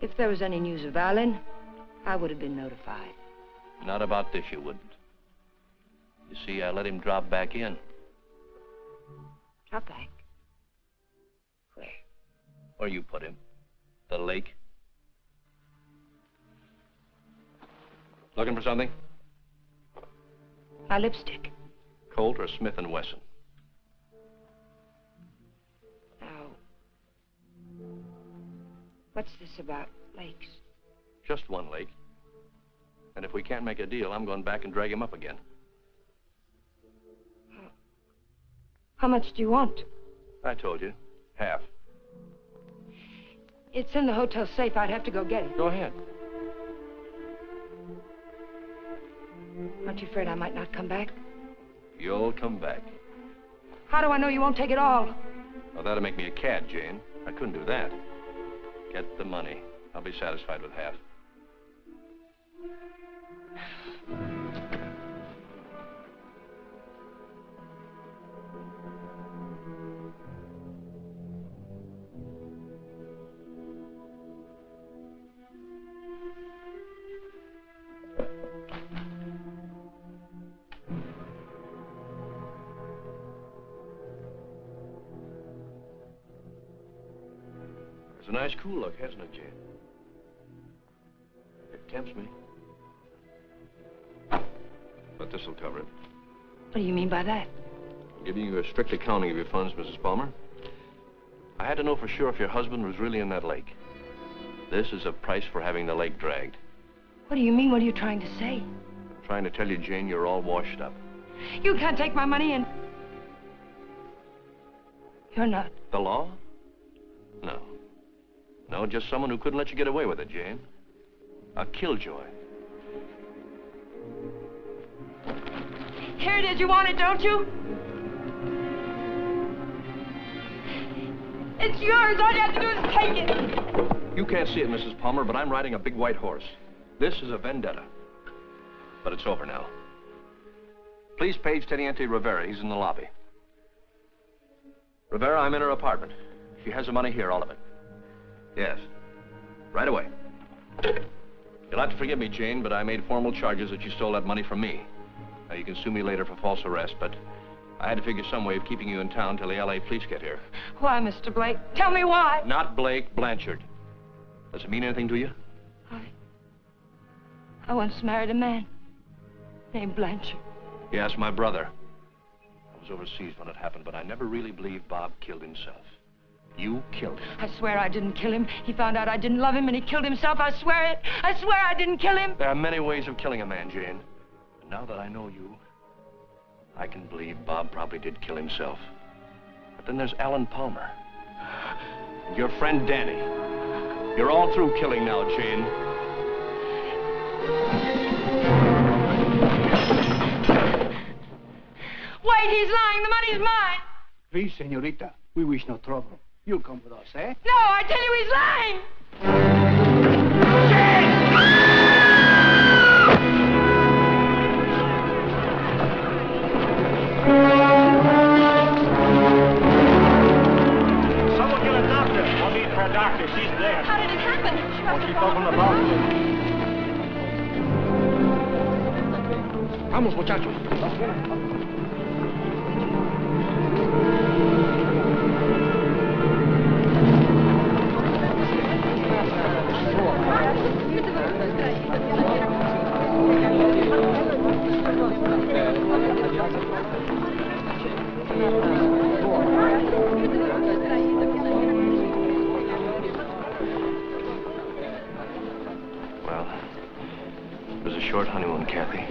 Speaker 2: If there was any news of Alan, I would have been notified.
Speaker 10: Not about this, you wouldn't. You see, I let him drop back in.
Speaker 2: Drop back? Where?
Speaker 10: Where you put him. The lake. Looking for something?
Speaker 2: My lipstick.
Speaker 10: Colt or Smith & Wesson?
Speaker 2: Now, what's this about lakes?
Speaker 10: Just one lake. And if we can't make a deal, I'm going back and drag him up again.
Speaker 2: How much do you want?
Speaker 10: I told you. Half.
Speaker 2: It's in the hotel safe. I'd have to go get it.
Speaker 10: Go ahead.
Speaker 2: Aren't you afraid I might not come back?
Speaker 10: You'll come back.
Speaker 2: How do I know you won't take it all?
Speaker 10: Well, that'll make me a cad, Jane. I couldn't do that. Get the money. I'll be satisfied with half. It's a nice cool look, hasn't it, Jane? It tempts me. But this'll cover it.
Speaker 2: What do you mean by that?
Speaker 10: I'm giving you a strict accounting of your funds, Mrs. Palmer. I had to know for sure if your husband was really in that lake. This is a price for having the lake dragged.
Speaker 2: What do you mean? What are you trying to say?
Speaker 10: I'm trying to tell you, Jane, you're all washed up.
Speaker 2: You can't take my money and... You're not.
Speaker 10: The law? No. No, just someone who couldn't let you get away with it, Jane. A killjoy.
Speaker 2: Here it is. You want it, don't you? It's yours. All you have to do is take it.
Speaker 10: You can't see it, Mrs. Palmer, but I'm riding a big white horse. This is a vendetta. But it's over now. Please page Teniente Rivera. He's in the lobby. Rivera, I'm in her apartment. She has the money here, all of it. Yes. Right away. You'll have to forgive me, Jane, but I made formal charges that you stole that money from me. Now, you can sue me later for false arrest, but I had to figure some way of keeping you in town till the L.A. police get here.
Speaker 2: Why, Mr. Blake? Tell me why.
Speaker 10: Not Blake, Blanchard. Does it mean anything to you?
Speaker 2: I once married a man named Blanchard.
Speaker 10: Yes, my brother. I was overseas when it happened, but I never really believed Bob killed himself. You killed him.
Speaker 2: I swear I didn't kill him. He found out I didn't love him and he killed himself. I swear it. I swear I didn't kill him.
Speaker 10: There are many ways of killing a man, Jane. And now that I know you, I can believe Bob probably did kill himself. But then there's Alan Palmer. And your friend Danny. You're all through killing now, Jane.
Speaker 2: Wait, he's lying. The money's mine.
Speaker 16: Please, señorita, we wish no trouble. You'll come with us, eh?
Speaker 2: No, I tell you he's lying.
Speaker 17: Someone get a doctor. I'll need for a doctor. She's there.
Speaker 8: How did it happen?
Speaker 17: Oh, she's up on the balcony.
Speaker 16: Vamos, muchachos.
Speaker 10: Well, it was a short honeymoon, Kathy.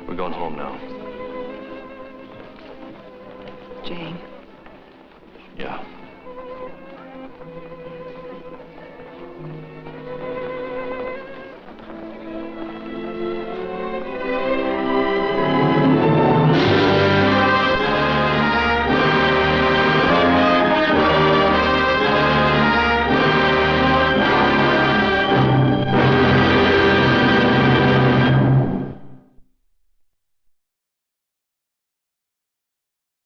Speaker 10: We're going home now.
Speaker 5: Jane.